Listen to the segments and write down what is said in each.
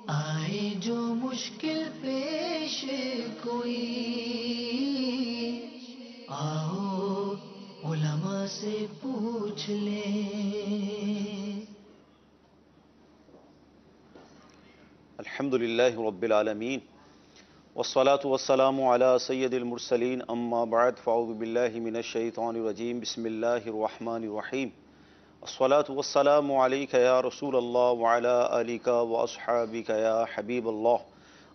آئے جو مشکل پیش کوئی، آؤ علماء سے پوچھ لیں۔ الحمد للہ رب العالمین والصلاة والسلام علی سید المرسلین اما بعد فاعوذ باللہ من الشیطان الرجیم بسم اللہ الرحمن الرحیم الصلاة والسلام علیک یا رسول اللہ وعلی آلک واصحابک یا حبیب اللہ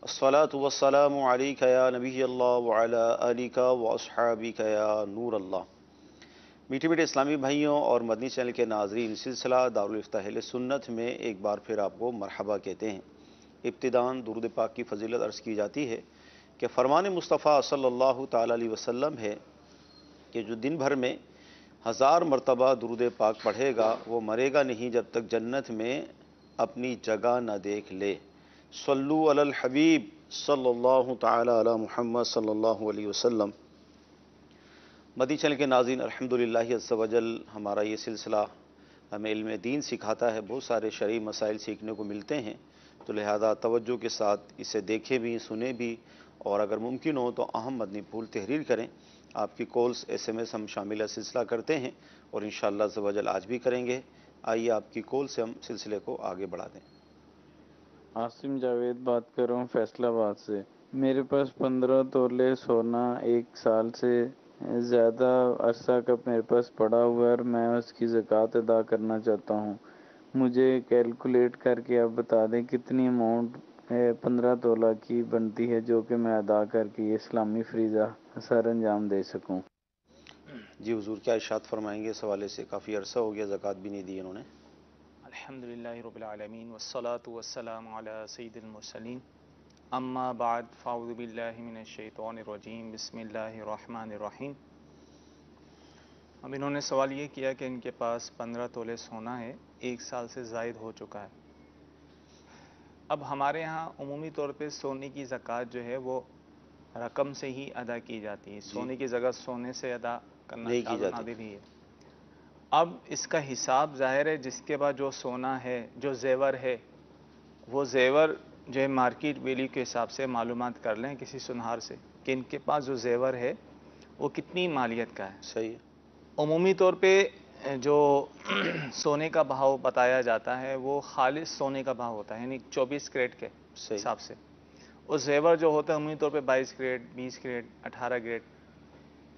الصلاة والسلام علیک یا نبی اللہ وعلی آلک واصحابک یا نور اللہ۔ میٹھے میٹھے اسلامی بھائیوں اور مدنی چینل کے ناظرین، سلسلہ دارالفتہ اہل سنت میں ایک بار پھر آپ کو مرحبا کہتے ہیں۔ ابتداً درود پاک کی فضیلت عرض کی جاتی ہے کہ فرمان مصطفیٰ صلی اللہ تعالیٰ علیہ وسلم ہے کہ جو دن بھر میں 1000 مرتبہ درود پاک پڑھے گا وہ مرے گا نہیں جب تک جنت میں اپنی جگہ نہ دیکھ لے۔ صلو علی الحبیب صلی اللہ تعالیٰ علی محمد صلی اللہ علیہ وسلم۔ مدنی چینل کے ناظرین، الحمدللہ عز و جل ہمارا یہ سلسلہ ہمیں علم دین سکھاتا ہے، بہت سارے شرعی مسائل سیکھنے کو ملتے ہیں، تو لہذا توجہ کے ساتھ اسے دیکھیں بھی، سنیں بھی، اور اگر ممکن ہو تو اہم مدنی پھول تحریر کریں۔ آپ کی کالز SMS ہم شامل سلسلہ کرتے ہیں اور انشاءاللہ عز و جل آج بھی کریں گے۔ آئیے آپ کی کال سے ہم سلسلے کو آگے بڑھا دیں۔ عاصم جاوید بات کر رہا ہوں فیصل آباد سے۔ میرے پاس 15 تولے سونا 1 سال سے زیادہ عرصہ کا میرے پاس پڑا ہوا ہے اور میں اس کی زکوٰۃ ادا کرنا چاہتا ہوں۔ مجھے کیلکولیٹ کر کے آپ بتا دیں کتنی اماؤنٹ 15 تولہ کی بنتی ہے جو کہ میں ادا کر کے یہ اسلامی فریضہ سر انجام دے سکوں۔ جی حضور کیا ارشاد فرمائیں گے؟ اس حوالے سے کافی عرصہ ہو گیا زکوٰۃ بھی نہیں دی انہوں نے۔ الحمدللہ رب العالمین والصلاة والسلام علی سید المرسلین اما بعد فاعوذ باللہ من الشیطان الرجیم بسم اللہ الرحمن الرحیم۔ اب انہوں نے سوال یہ کیا کہ ان کے پاس 15 تولے سونا ہے، 1 سال سے زائد ہو چکا ہے۔ اب ہمارے ہاں عمومی طور پہ سونے کی زکوٰۃ جو ہے وہ رقم سے ہی ادا کی جاتی ہے، سونے کی جگہ سونے سے ادا کرنا نہیں کی شاذ و جاتی۔ نادر ہی ہے۔ اب اس کا حساب ظاہر ہے جس کے بعد جو سونا ہے، جو زیور ہے، وہ زیور جو ہے مارکیٹ ویلیو کے حساب سے معلومات کر لیں کسی سنہار سے کہ ان کے پاس جو زیور ہے وہ کتنی مالیت کا ہے۔ صحیح ہے۔ عمومی طور پہ جو سونے کا بھاؤ بتایا جاتا ہے وہ خالص سونے کا بھاؤ ہوتا ہے، یعنی 24 کریٹ کے حساب سے۔ اور زیور جو ہوتا ہے عمومی طور پہ 22 کریٹ، 20 کریٹ، 18 کریٹ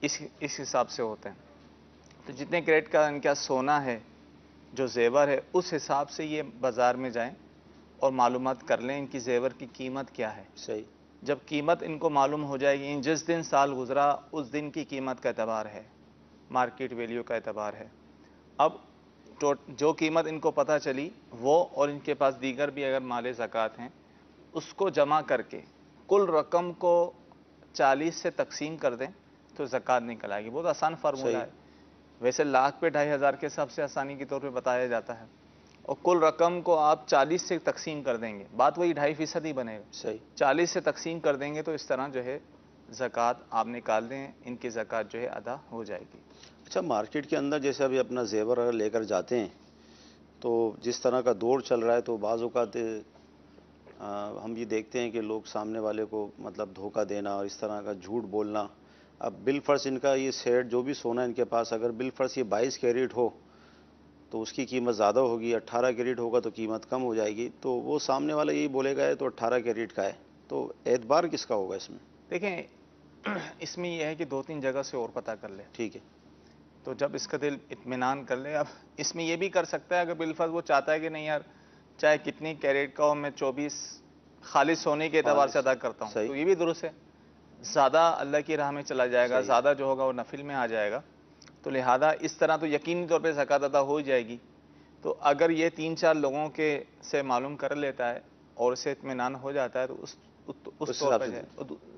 اس حساب سے ہوتے ہیں۔ تو جتنے کریٹ کا ان کا سونا ہے، جو زیور ہے، اس حساب سے یہ بازار میں جائیں اور معلومات کر لیں ان کی زیور کی قیمت کیا ہے۔ صحیح۔ جب قیمت ان کو معلوم ہو جائے گی، جس دن سال گزرا اس دن کی قیمت کا اعتبار ہے، مارکیٹ ویلیو کا اعتبار ہے۔ اب جو قیمت ان کو پتہ چلی وہ اور ان کے پاس دیگر بھی اگر مال زکوٰۃ ہیں اس کو جمع کر کے کل رقم کو 40 سے تقسیم کر دیں تو زکوٰۃ نکل آئے گی۔ بہت آسان فارمولہ ہے، ویسے لاکھ پہ 2500 کے حساب سے آسانی کے طور پہ بتایا جاتا ہے، اور کل رقم کو آپ 40 سے تقسیم کر دیں گے، بات وہی 2.5% ہی بنے گا۔ صحیح۔ 40 سے تقسیم کر دیں گے تو اس طرح جو ہے زکوٰۃ آپ نکال دیں، ان کی زکوٰۃ جو ہے ادا ہو جائے گی۔ اچھا، مارکیٹ کے اندر جیسے ابھی اپنا زیور اگر لے کر جاتے ہیں تو جس طرح کا دور چل رہا ہے تو بعض اوقات ہم یہ دیکھتے ہیں کہ لوگ سامنے والے کو مطلب دھوکہ دینا اور اس طرح کا جھوٹ بولنا۔ اب بالفرض ان کا یہ سیٹ جو بھی سونا ان کے پاس اگر بالفرض یہ 22 کیرٹ ہو تو اس کی قیمت زیادہ ہوگی، 18 کیرٹ ہوگا تو قیمت کم ہو جائے گی، تو وہ سامنے والا یہی بولے گا تو 18 کیرٹ کا ہے، تو اعتبار کس کا ہوگا اس میں؟ دیکھیں اس میں یہ ہے کہ 2-3 جگہ سے اور پتہ کر لے، ٹھیک ہے۔ تو جب اس کا دل اطمینان کر لے۔ اب اس میں یہ بھی کر سکتا ہے اگر بالفرض وہ چاہتا ہے کہ نہیں یار چاہے کتنی کیرٹ کا ہو میں 24 خالص سونے کے اعتبار سے ادا کرتا ہوں، تو یہ بھی درست ہے۔ زیادہ اللہ کی راہ میں چلا جائے گا، زیادہ جو ہوگا وہ نفل میں آ جائے گا، تو لہذا اس طرح تو یقینی طور پہ زکوٰۃ ادا ہو جائے گی۔ تو اگر یہ 3-4 لوگوں کے سے معلوم کر لیتا ہے اور اسے اطمینان ہو جاتا ہے تو اس طور پہ ہے۔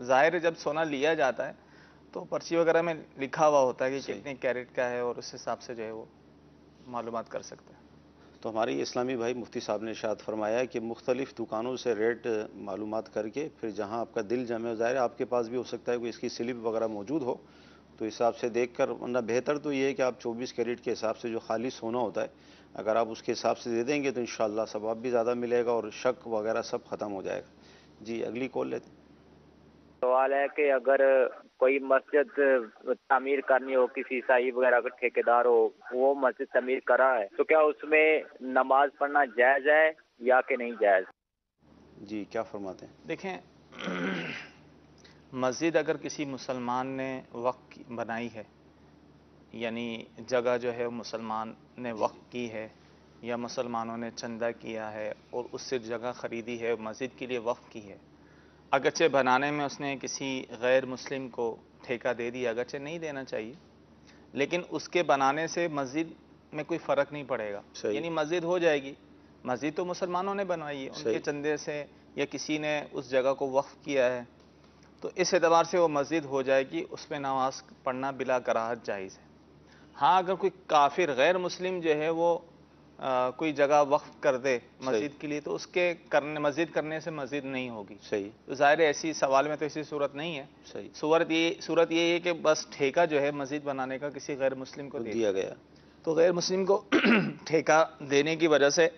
ظاہر ہے جب سونا لیا جاتا ہے تو پرچی وغیرہ میں لکھا ہوا ہوتا ہے کہ کتنے کیرٹ کا ہے اور اس حساب سے جو ہے وہ معلومات کر سکتے ہیں۔ تو ہمارے اسلامی بھائی مفتی صاحب نے ارشاد فرمایا کہ مختلف دکانوں سے ریٹ معلومات کر کے پھر جہاں آپ کا دل جمے ہو، ظاہر ہے آپ کے پاس بھی ہو سکتا ہے کوئی اس کی سلپ وغیرہ موجود ہو، تو حساب سے دیکھ کر، ورنہ بہتر تو یہ ہے کہ آپ 24 کیرٹ کے حساب سے جو خالی سونا ہوتا ہے اگر آپ اس کے حساب سے دے دیں گے تو انشاءاللہ ثواب بھی زیادہ ملے گا اور شک وغیرہ سب ختم ہو جائے گا. جی اگلی کال لیتے ہیں. سوال ہے کہ اگر کوئی مسجد تعمیر کرنی ہو، کسی عیسائی وغیرہ کا ٹھیکیدار ہو، وہ مسجد تعمیر کرا ہے، تو کیا اس میں نماز پڑھنا جائز ہے یا کہ نہیں جائز؟ جی کیا فرماتے ہیں؟ دیکھیں، مسجد اگر کسی مسلمان نے وقف بنائی ہے، یعنی جگہ جو ہے مسلمان نے وقف کی ہے یا مسلمانوں نے چندہ کیا ہے اور اس سے جگہ خریدی ہے، مسجد کے لیے وقف کی ہے، اگرچہ بنانے میں اس نے کسی غیر مسلم کو ٹھیکہ دے دیا، اگرچہ نہیں دینا چاہیے، لیکن اس کے بنانے سے مسجد میں کوئی فرق نہیں پڑے گا. یعنی مسجد ہو جائے گی. مسجد تو مسلمانوں نے بنوائی ہے، ان کے چندے سے یا کسی نے اس جگہ کو وقف کیا ہے، تو اس اعتبار سے وہ مسجد ہو جائے گی، اس میں نماز پڑھنا بلا کراہت جائز ہے. ہاں اگر کوئی کافر غیر مسلم جو ہے وہ کوئی جگہ وقف کر دے مسجد کے لیے، تو اس کے مسجد کرنے سے مسجد نہیں ہوگی. صحیح. تو ظاہر ہے ایسی سوال میں تو ایسی صورت نہیں ہے. صحیح. صورت یہ ہے کہ بس ٹھیکہ جو ہے مسجد بنانے کا کسی غیر مسلم کو دیا گیا، تو غیر مسلم کو ٹھیکہ دینے کی وجہ سے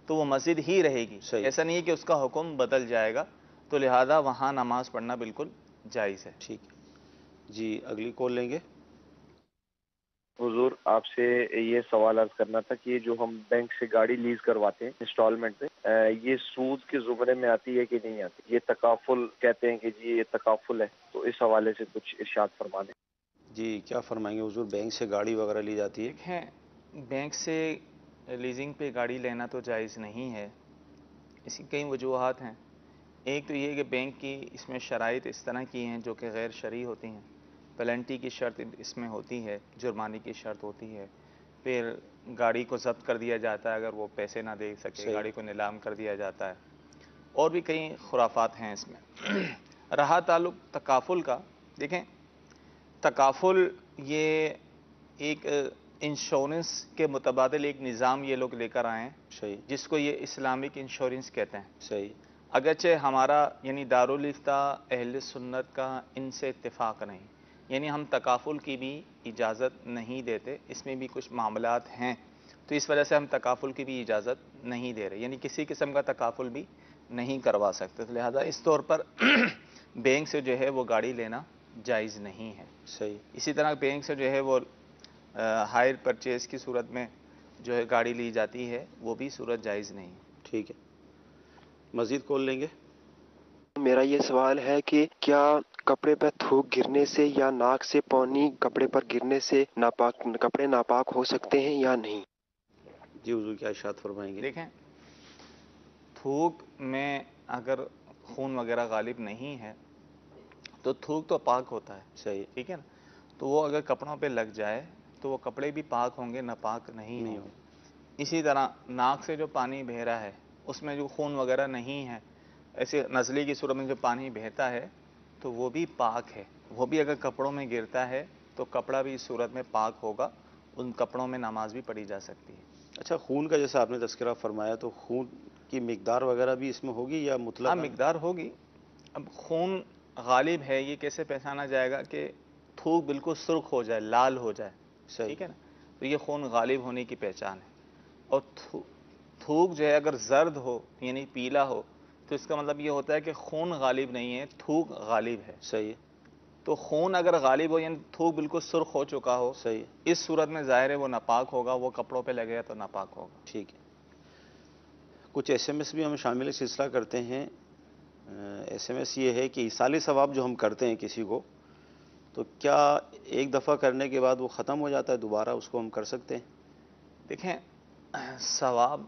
تو وہ مسجد ہی رہے گی. ایسا نہیں ہے کہ اس کا حکم بدل جائے گا، تو لہذا وہاں نماز پڑھنا بالکل جائز ہے. ٹھیک ہے. جی اگلی کال لیں گے. حضور آپ سے یہ سوال عرض کرنا تھا کہ یہ جو ہم بینک سے گاڑی لیز کرواتے ہیں انسٹالمنٹ پہ، یہ سود کے زمرے میں آتی ہے کہ نہیں آتی؟ یہ تکافل کہتے ہیں کہ جی یہ تکافل ہے، تو اس حوالے سے کچھ ارشاد فرما دیں. جی کیا فرمائیں گے حضور؟ بینک سے گاڑی وغیرہ لی جاتی ہے؟ دیکھیں، بینک سے لیزنگ پہ گاڑی لینا تو جائز نہیں ہے. اس کی کئی وجوہات ہیں. ایک تو یہ کہ بینک کی اس میں شرائط اس طرح کی ہیں جو کہ غیر شرعی ہوتی ہیں. پلنٹی کی شرط اس میں ہوتی ہے، جرمانے کی شرط ہوتی ہے، پھر گاڑی کو ضبط کر دیا جاتا ہے اگر وہ پیسے نہ دے سکے، گاڑی کو نیلام کر دیا جاتا ہے، اور بھی کئی خرافات ہیں اس میں. رہا تعلق تکافل کا، دیکھیں تکافل یہ ایک انشورنس کے متبادل ایک نظام یہ لوگ لے کر آئے ہیں. صحیح. جس کو یہ اسلامک انشورنس کہتے ہیں. صحیح. اگرچہ ہمارا یعنی دارالفتہ اہل سنت کا ان سے اتفاق نہیں، یعنی ہم تکافل کی بھی اجازت نہیں دیتے. اس میں بھی کچھ معاملات ہیں، تو اس وجہ سے ہم تکافل کی بھی اجازت نہیں دے رہے، یعنی کسی قسم کا تکافل بھی نہیں کروا سکتے. تو لہذا اس طور پر بینک سے جو ہے وہ گاڑی لینا جائز نہیں ہے. صحیح. اسی طرح بینک سے جو ہے وہ ہائر پرچیز کی صورت میں جو ہے گاڑی لی جاتی ہے، وہ بھی صورت جائز نہیں. ٹھیک ہے. مزید کال لیں گے. میرا یہ سوال ہے کہ کیا کپڑے پر تھوک گرنے سے یا ناک سے پانی کپڑے پر گرنے سے کپڑے ناپاک ہو سکتے ہیں یا نہیں؟ جی حضور کیا ارشاد فرمائیں گے؟ دیکھیں، تھوک میں اگر خون وغیرہ غالب نہیں ہے تو تھوک تو پاک ہوتا ہے. صحیح. ٹھیک ہے نا. تو وہ اگر کپڑوں پہ لگ جائے تو وہ کپڑے بھی پاک ہوں گے، ناپاک نہیں ہوں گے. اسی طرح ناک سے جو پانی بہہ رہا ہے اس میں جو خون وغیرہ نہیں ہے، ایسے نزلے کی صورت میں جو پانی بہتا ہے تو وہ بھی پاک ہے. وہ بھی اگر کپڑوں میں گرتا ہے تو کپڑا بھی اس صورت میں پاک ہوگا، ان کپڑوں میں نماز بھی پڑھی جا سکتی ہے. اچھا، خون کا جیسا آپ نے تذکرہ فرمایا تو خون کی مقدار وغیرہ بھی اس میں ہوگی یا مطلق؟ ہاں مقدار ہوگی. اب خون غالب ہے یہ کیسے پہچانا جائے گا کہ تھوک بالکل سرخ ہو جائے، لال ہو جائے. ٹھیک ہے نا. تو یہ خون غالب ہونے کی پہچان ہے. اور تھوک جو ہے اگر زرد ہو یعنی پیلا ہو تو اس کا مطلب یہ ہوتا ہے کہ خون غالب نہیں ہے، تھوک غالب ہے. صحیح. تو خون اگر غالب ہو یعنی تھوک بالکل سرخ ہو چکا ہو، صحیح، اس صورت میں ظاہر ہے وہ ناپاک ہوگا، وہ کپڑوں پہ لگے گا تو ناپاک ہوگا. ٹھیک ہے. کچھ ایس ایم ایس بھی ہم شامل سلسلہ کرتے ہیں. ایس ایم ایس یہ ہے کہ ایصال ثواب جو ہم کرتے ہیں کسی کو، تو کیا ایک دفعہ کرنے کے بعد وہ ختم ہو جاتا ہے، دوبارہ اس کو ہم کر سکتے ہیں؟ دیکھیں، ثواب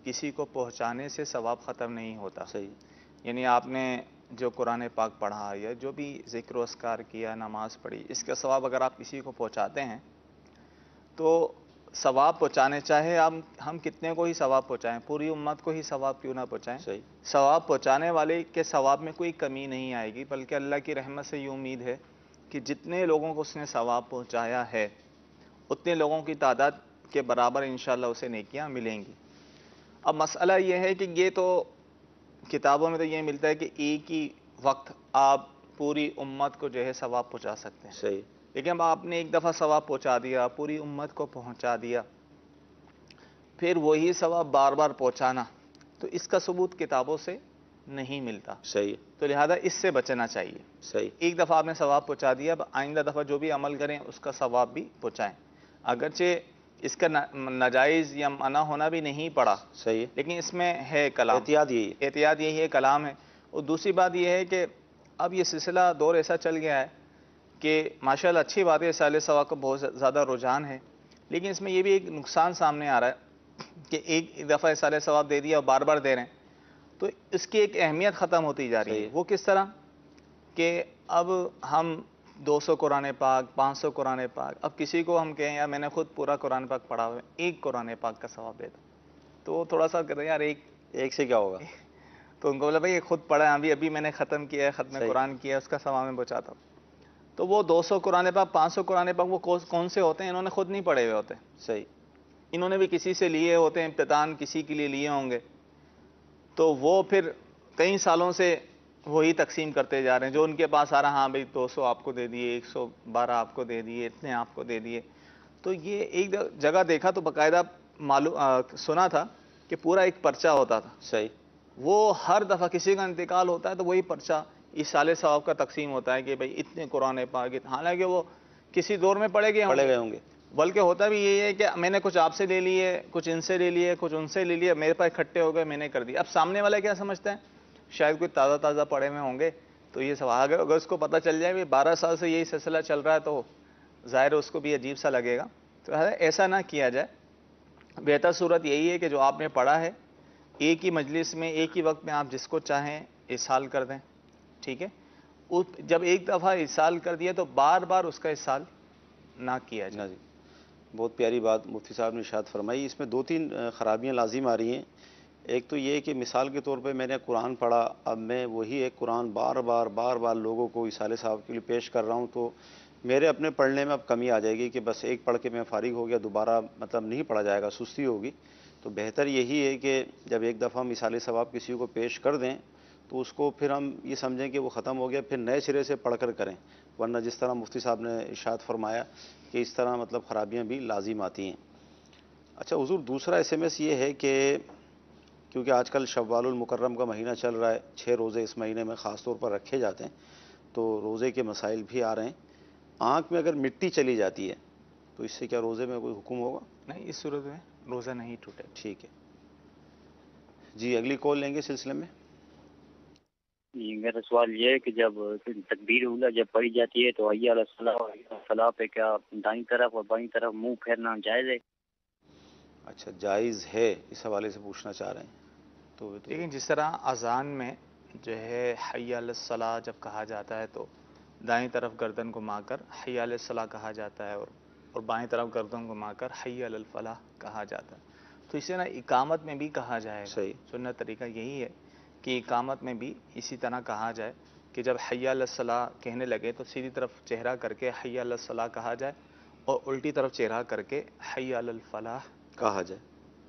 کسی کو پہنچانے سے ثواب ختم نہیں ہوتا. صحیح. یعنی آپ نے جو قرآن پاک پڑھا یا جو بھی ذکر و اذکار کیا، نماز پڑھی، اس کا ثواب اگر آپ کسی کو پہنچاتے ہیں تو ثواب پہنچانے چاہے ہم کتنے کو ہی ثواب پہنچائیں، پوری امت کو ہی ثواب کیوں نہ پہنچائیں، صحیح. ثواب پہنچانے والے کے ثواب میں کوئی کمی نہیں آئے گی، بلکہ اللہ کی رحمت سے یہ امید ہے کہ جتنے لوگوں کو اس نے ثواب پہنچایا ہے اتنے لوگوں کی تعداد کے برابر انشاءاللہ اسے نیکیاں ملیں گی. اب مسئلہ یہ ہے کہ یہ تو کتابوں میں تو یہ ملتا ہے کہ ایک ہی وقت آپ پوری امت کو جو ہے ثواب پہنچا سکتے ہیں. صحیح. لیکن اب آپ نے ایک دفعہ ثواب پہنچا دیا، پوری امت کو پہنچا دیا، پھر وہی ثواب بار بار پہنچانا، تو اس کا ثبوت کتابوں سے نہیں ملتا. صحیح. تو لہذا اس سے بچنا چاہیے. صحیح. ایک دفعہ آپ نے ثواب پہنچا دیا، اب آئندہ دفعہ جو بھی عمل کریں اس کا ثواب بھی پہنچائیں. اگرچہ اس کا ناجائز یا منع ہونا بھی نہیں پڑا، صحیح، لیکن اس میں ہے کلام، احتیاط یہی ہے. احتیاط یہی ہے، کلام ہے. اور دوسری بات یہ ہے کہ اب یہ سلسلہ دور ایسا چل گیا ہے کہ ماشاءاللہ اچھی بات ہے، اِرسال ثواب کا بہت زیادہ رجحان ہے، لیکن اس میں یہ بھی ایک نقصان سامنے آ رہا ہے کہ ایک دفعہ اِرسال ثواب دے دیا اور بار بار دے رہے ہیں، تو اس کی ایک اہمیت ختم ہوتی جا رہی ہے. وہ کس طرح کہ اب ہم 200 قرآن پاک، 500 قرآن پاک، اب کسی کو ہم کہیں یار میں نے خود پورا قرآن پاک پڑھا ہوا ہے، ایک قرآن پاک کا ثواب دے دو، تو وہ تھوڑا سا کہتے ہیں یار ایک سے کیا ہوگا. تو ان کو بولا بھائی یہ خود پڑھا ہے، ابھی میں نے ختم کیا ہے، ختم قرآن کیا ہے، اس کا ثواب میں بچاتا ہوں. تو وہ 200 قرآن پاک، 500 قرآن پاک وہ کون سے ہوتے ہیں؟ انہوں نے خود نہیں پڑھے ہوئے ہوتے. صحیح. انہوں نے بھی کسی سے لیے ہوتے ہیں، امتحان کسی کے لیے لیے ہوں گے، تو وہ پھر کئی سالوں سے وہی تقسیم کرتے جا رہے ہیں. جو ان کے پاس آ رہا، ہاں بھائی 200 آپ کو دے دیے، 112 آپ کو دے دیے، اتنے آپ کو دے دیے. تو یہ ایک جگہ دیکھا تو باقاعدہ سنا تھا کہ پورا ایک پرچہ ہوتا تھا. صحیح. وہ ہر دفعہ کسی کا انتقال ہوتا ہے تو وہی پرچہ اِرسال ثواب کا تقسیم ہوتا ہے کہ بھئی اتنے قرآن پاک، حالانکہ وہ کسی دور میں پڑھے گئے ہوں گے. بلکہ ہوتا بھی یہی ہے کہ میں نے کچھ آپ سے لے لیے، کچھ ان سے لے لیے، کچھ ان سے لے لیے، میرے پاس اکٹھے ہو گئے، میں نے کر دیا. اب سامنے والا کیا سمجھتا ہے؟ شاید کوئی تازہ پڑھے ہوئے ہوں گے، تو یہ سوال اگر اس کو پتہ چل جائے 12 سال سے یہی سلسلہ چل رہا ہے تو ظاہر اس کو بھی عجیب سا لگے گا. تو ایسا نہ کیا جائے. بہتر صورت یہی ہے کہ جو آپ نے پڑھا ہے ایک ہی مجلس میں، ایک ہی وقت میں آپ جس کو چاہیں ارسال کر دیں. ٹھیک ہے. جب ایک دفعہ ارسال کر دیا تو بار بار اس کا ارسال نہ کیا جائے. بہت پیاری بات مفتی صاحب نے ارشاد فرمائی. اس میں 2-3 خرابیاں لازم آ رہی ہیں. ایک تو یہ کہ مثال کے طور پہ میں نے قرآن پڑھا، اب میں وہی ایک قرآن بار بار لوگوں کو ارسال ثواب کے لیے پیش کر رہا ہوں، تو میرے اپنے پڑھنے میں اب کمی آ جائے گی کہ بس ایک پڑھ کے میں فارغ ہو گیا، دوبارہ مطلب نہیں پڑھا جائے گا، سستی ہوگی. تو بہتر یہی ہے کہ جب ایک دفعہ ہم ارسال ثواب کسی کو پیش کر دیں تو اس کو پھر ہم یہ سمجھیں کہ وہ ختم ہو گیا، پھر نئے سرے سے پڑھ کر کریں. ورنہ جس طرح مفتی صاحب نے ارشاد فرمایا کہ اس طرح مطلب خرابیاں بھی لازم آتی ہیں. اچھا حضور، دوسرا SMS یہ ہے کہ کیونکہ آج کل شوال المکرم کا مہینہ چل رہا ہے، 6 روزے اس مہینے میں خاص طور پر رکھے جاتے ہیں، تو روزے کے مسائل بھی آ رہے ہیں. آنکھ میں اگر مٹی چلی جاتی ہے تو اس سے کیا روزے میں کوئی حکم ہوگا؟ نہیں، اس صورت میں روزہ نہیں ٹوٹے. ٹھیک ہے جی. اگلی کال لیں گے سلسلے میں. جی، میرا سوال یہ ہے کہ جب تکبیر اولیٰ جب پڑھی جاتی ہے تو حی علی الصلاۃ پہ کیا دائیں طرف اور بائیں طرف منہ پھیرنا جائز ہے؟ اچھا، جائز ہے، اس حوالے سے پوچھنا چاہ رہے ہیں. تو لیکن جس طرح اذان میں جو ہے حی علی الصلاۃ جب کہا جاتا ہے تو دائیں طرف گردن گھما کر حی علی الصلاۃ کہا جاتا ہے، اور بائیں طرف گردن گھما کر حی علی الفلاح کہا جاتا ہے. تو اسی طرح اقامت میں بھی کہا جائے گا. سنت طریقہ یہی ہے کہ اقامت میں بھی اسی طرح کہا جائے کہ جب حی علی الصلاۃ کہنے لگے تو سیدھی طرف چہرہ کر کے حی علی الصلاۃ کہا جائے اور الٹی طرف چہرہ کر کے حی علی الفلاح کہا جائے.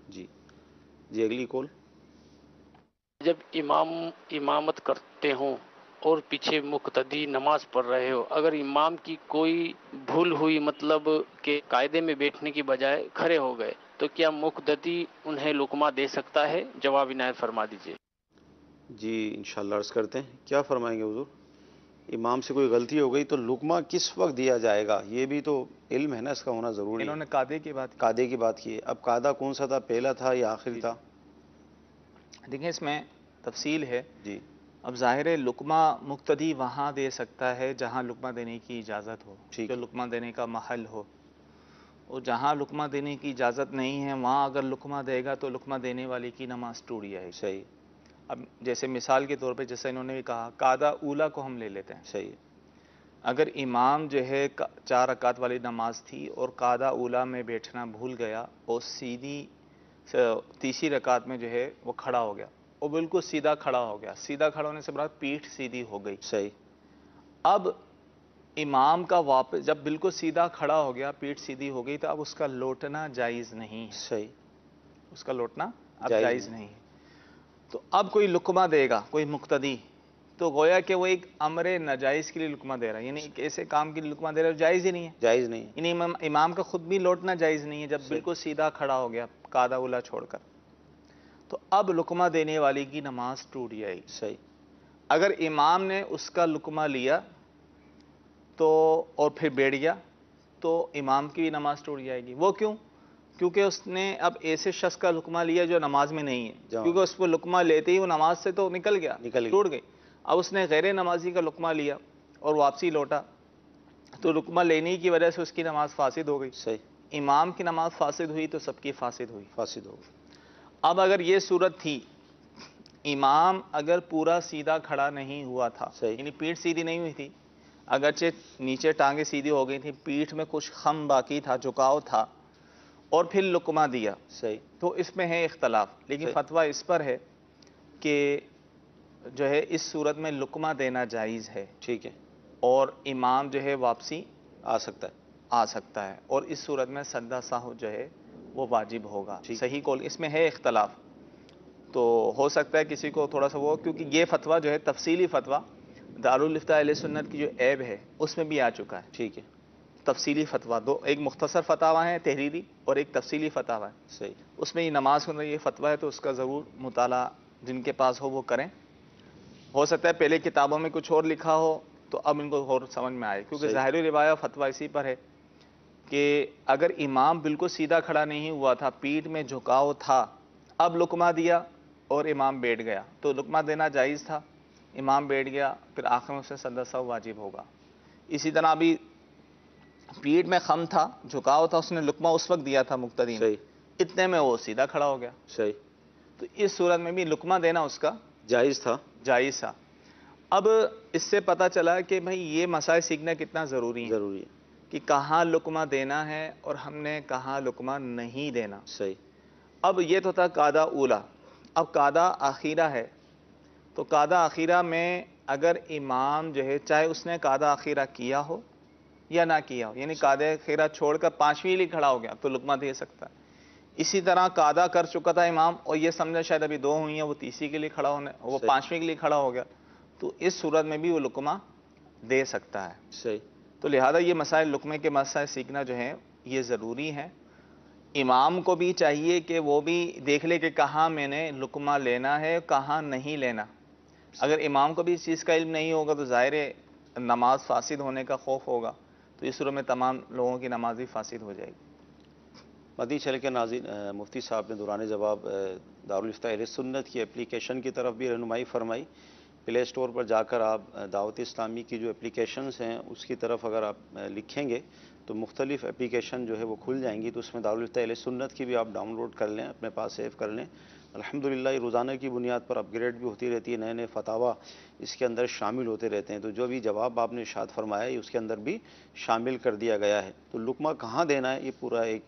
جی اگلی کال. جب امامت کرتے ہوں اور پیچھے مقتدی نماز پڑھ رہے ہو، اگر امام کی کوئی بھول ہوئی، مطلب کہ قاعدے میں بیٹھنے کی بجائے کھڑے ہو گئے، تو کیا مقتدی انہیں لقمہ دے سکتا ہے؟ جواب عنایت فرما دیجیے. جی انشاءاللہ عرض کرتے ہیں. کیا فرمائیں گے حضور؟ امام سے کوئی غلطی ہو گئی تو لقمہ کس وقت دیا جائے گا؟ یہ بھی تو علم ہے نا، اس کا ہونا ضروری ہے. انہوں نے قاعدے کی بات کی ہے. اب قاعدہ کون سا تھا، پہلا تھا یا آخری تھا؟ دیکھیں اس میں تفصیل ہے. جی. اب ظاہر ہے لقمہ مقتدی وہاں دے سکتا ہے جہاں لقمہ دینے کی اجازت ہو، جو لقمہ دینے کا محل ہو. اور جہاں لقمہ دینے کی اجازت نہیں ہے وہاں اگر لقمہ دے گا تو لقمہ دینے والے کی نماز ٹوٹ جائے گی. صحیح. اب جیسے مثال کے طور پہ جیسے انہوں نے بھی کہا قاعدہ اولا کو ہم لے لیتے ہیں. صحیح. اگر امام جو ہے 4 رکعت والی نماز تھی اور قاعدہ اولا میں بیٹھنا بھول گیا اور سیدھی تیسری رکعت میں جو ہے وہ کھڑا ہو گیا اور بالکل سیدھا کھڑا ہو گیا، سیدھا کھڑا ہونے سے بعد پیٹھ سیدھی ہو گئی. صحیح. اب امام کا واپس جب بالکل سیدھا کھڑا ہو گیا، پیٹھ سیدھی ہو گئی، تو اب اس کا لوٹنا جائز نہیں ہے. صحیح. اس کا لوٹنا اب جائز نہیں ہے. تو اب کوئی لقمہ دے گا کوئی مقتدی، تو گویا کہ وہ ایک امر ناجائز کے لیے لقمہ دے رہا ہے، یعنی ایک ایسے کام کے لیے لقمہ دے رہا ہے جائز ہی نہیں ہے. جائز نہیں. یعنی امام کا خود بھی لوٹنا جائز نہیں ہے جب بالکل سیدھا کھڑا ہو گیا، قاعدہ اولا چھوڑ کر، تو اب لقمہ دینے والی کی نماز ٹوٹ جائے گی. صحیح. اگر امام نے اس کا لقمہ لیا تو اور پھر بیٹھ گیا تو امام کی بھی نماز ٹوٹ جائے گی. وہ کیوں؟ کیونکہ اس نے اب ایسے شخص کا لقمہ لیا جو نماز میں نہیں ہے، کیونکہ اس کو لقمہ لیتے ہی وہ نماز سے تو نکل گیا، ٹوٹ گئی. اب اس نے غیر نمازی کا لقمہ لیا اور واپسی لوٹا تو لقمہ لینے کی وجہ سے اس کی نماز فاسد ہو گئی. صحیح. امام کی نماز فاسد ہوئی تو سب کی فاسد ہوئی. فاسد ہو گئی. اب اگر یہ صورت تھی، امام اگر پورا سیدھا کھڑا نہیں ہوا تھا، یعنی پیٹھ سیدھی نہیں ہوئی تھی، اگرچہ نیچے ٹانگیں سیدھی ہو گئی تھی، پیٹھ میں کچھ خم باقی تھا، جھکاؤ تھا، اور پھر لقمہ دیا، صحیح، تو اس میں ہے اختلاف. لیکن فتویٰ اس پر ہے کہ جو ہے اس صورت میں لقمہ دینا جائز ہے. ٹھیک ہے. اور امام جو ہے واپسی آ سکتا ہے، اور اس صورت میں سجدہ سہو جو ہے وہ واجب ہوگا. صحیح قول اس میں ہے اختلاف، تو ہو سکتا ہے کسی کو تھوڑا سا وہ، کیونکہ یہ فتویٰ جو ہے تفصیلی فتویٰ دارالفتہ اہل سنت کی جو ایب ہے اس میں بھی آ چکا ہے. ٹھیک ہے. تفصیلی فتویٰ دو، ایک مختصر فتاویٰ ہے تحریری اور ایک تفصیلی فتاویٰ ہے. صحیح. اس میں یہ نماز کے اندر یہ فتویٰ ہے تو اس کا ضرور مطالعہ جن کے پاس ہو وہ کریں. ہو سکتا ہے پہلے کتابوں میں کچھ اور لکھا ہو تو اب ان کو اور سمجھ میں آئے، کیونکہ ظاہری روایہ فتویٰ اسی پر ہے کہ اگر امام بالکل سیدھا کھڑا نہیں ہوا تھا، پیٹھ میں جھکاؤ تھا، اب لقمہ دیا اور امام بیٹھ گیا تو لقمہ دینا جائز تھا. امام بیٹھ گیا پھر آخر میں اسے سجدہ سہو واجب ہوگا. اسی طرح ابھی پیٹھ میں خم تھا، جھکاؤ تھا، اس نے لقمہ اس وقت دیا تھا مقتدی نے، اتنے میں وہ سیدھا کھڑا ہو گیا. صحیح. تو اس صورت میں بھی لقمہ دینا اس کا جائز تھا. اب اس سے پتہ چلا کہ بھئی یہ مسائل سیکھنا کتنا ضروری ہے کہ کہاں لقمہ دینا ہے اور ہم نے کہاں لقمہ نہیں دینا. صحیح. اب یہ تو تھا قاعدہ اولا. اب قاعدہ آخیرہ ہے، تو قاعدہ آخیرہ میں اگر امام جو ہے چاہے اس نے قاعدہ آخیرہ کیا ہو یا نہ کیا ہو، یعنی قاعدہ آخیرہ چھوڑ کر پانچویں لیے کھڑا ہو گیا تو لقمہ دے سکتا ہے. اسی طرح قاعدہ کر چکا تھا امام اور یہ سمجھا شاید ابھی دو ہوئی ہیں، وہ تیسری کے لیے کھڑا ہونے، وہ پانچویں کے لیے کھڑا ہو گیا تو اس صورت میں بھی وہ لقمہ دے سکتا ہے. صحیح. تو لہذا یہ مسائل لقمے کے مسائل سیکھنا جو ہے یہ ضروری ہے. امام کو بھی چاہیے کہ وہ بھی دیکھ لے کہ کہاں میں نے لقمہ لینا ہے کہاں نہیں لینا. اگر امام کو بھی اس چیز کا علم نہیں ہوگا تو ظاہر نماز فاسد ہونے کا خوف ہوگا، تو اس صورت میں تمام لوگوں کی نماز بھی فاسد ہو جائے گی. مدنی چینل کے ناظرین، مفتی صاحب نے دوران جواب دارالفتہ اہل سنت کی اپلیکیشن کی طرف بھی رہنمائی فرمائی. پلے اسٹور پر جا کر آپ دعوت اسلامی کی جو اپلیکیشنز ہیں اس کی طرف اگر آپ لکھیں گے تو مختلف اپلیکیشن جو ہے وہ کھل جائیں گی، تو اس میں دارالفتہ اہل سنت کی بھی آپ ڈاؤن لوڈ کر لیں، اپنے پاس سیو کر لیں. الحمدللہ یہ روزانہ کی بنیاد پر اپ گریڈ بھی ہوتی رہتی ہے، نئے نئے فتاویٰ اس کے اندر شامل ہوتے رہتے ہیں. تو جو بھی جواب آپ نے ارشاد فرمایا ہے اس کے اندر بھی شامل کر دیا گیا ہے. تو لقمہ کہاں دینا ہے یہ پورا ایک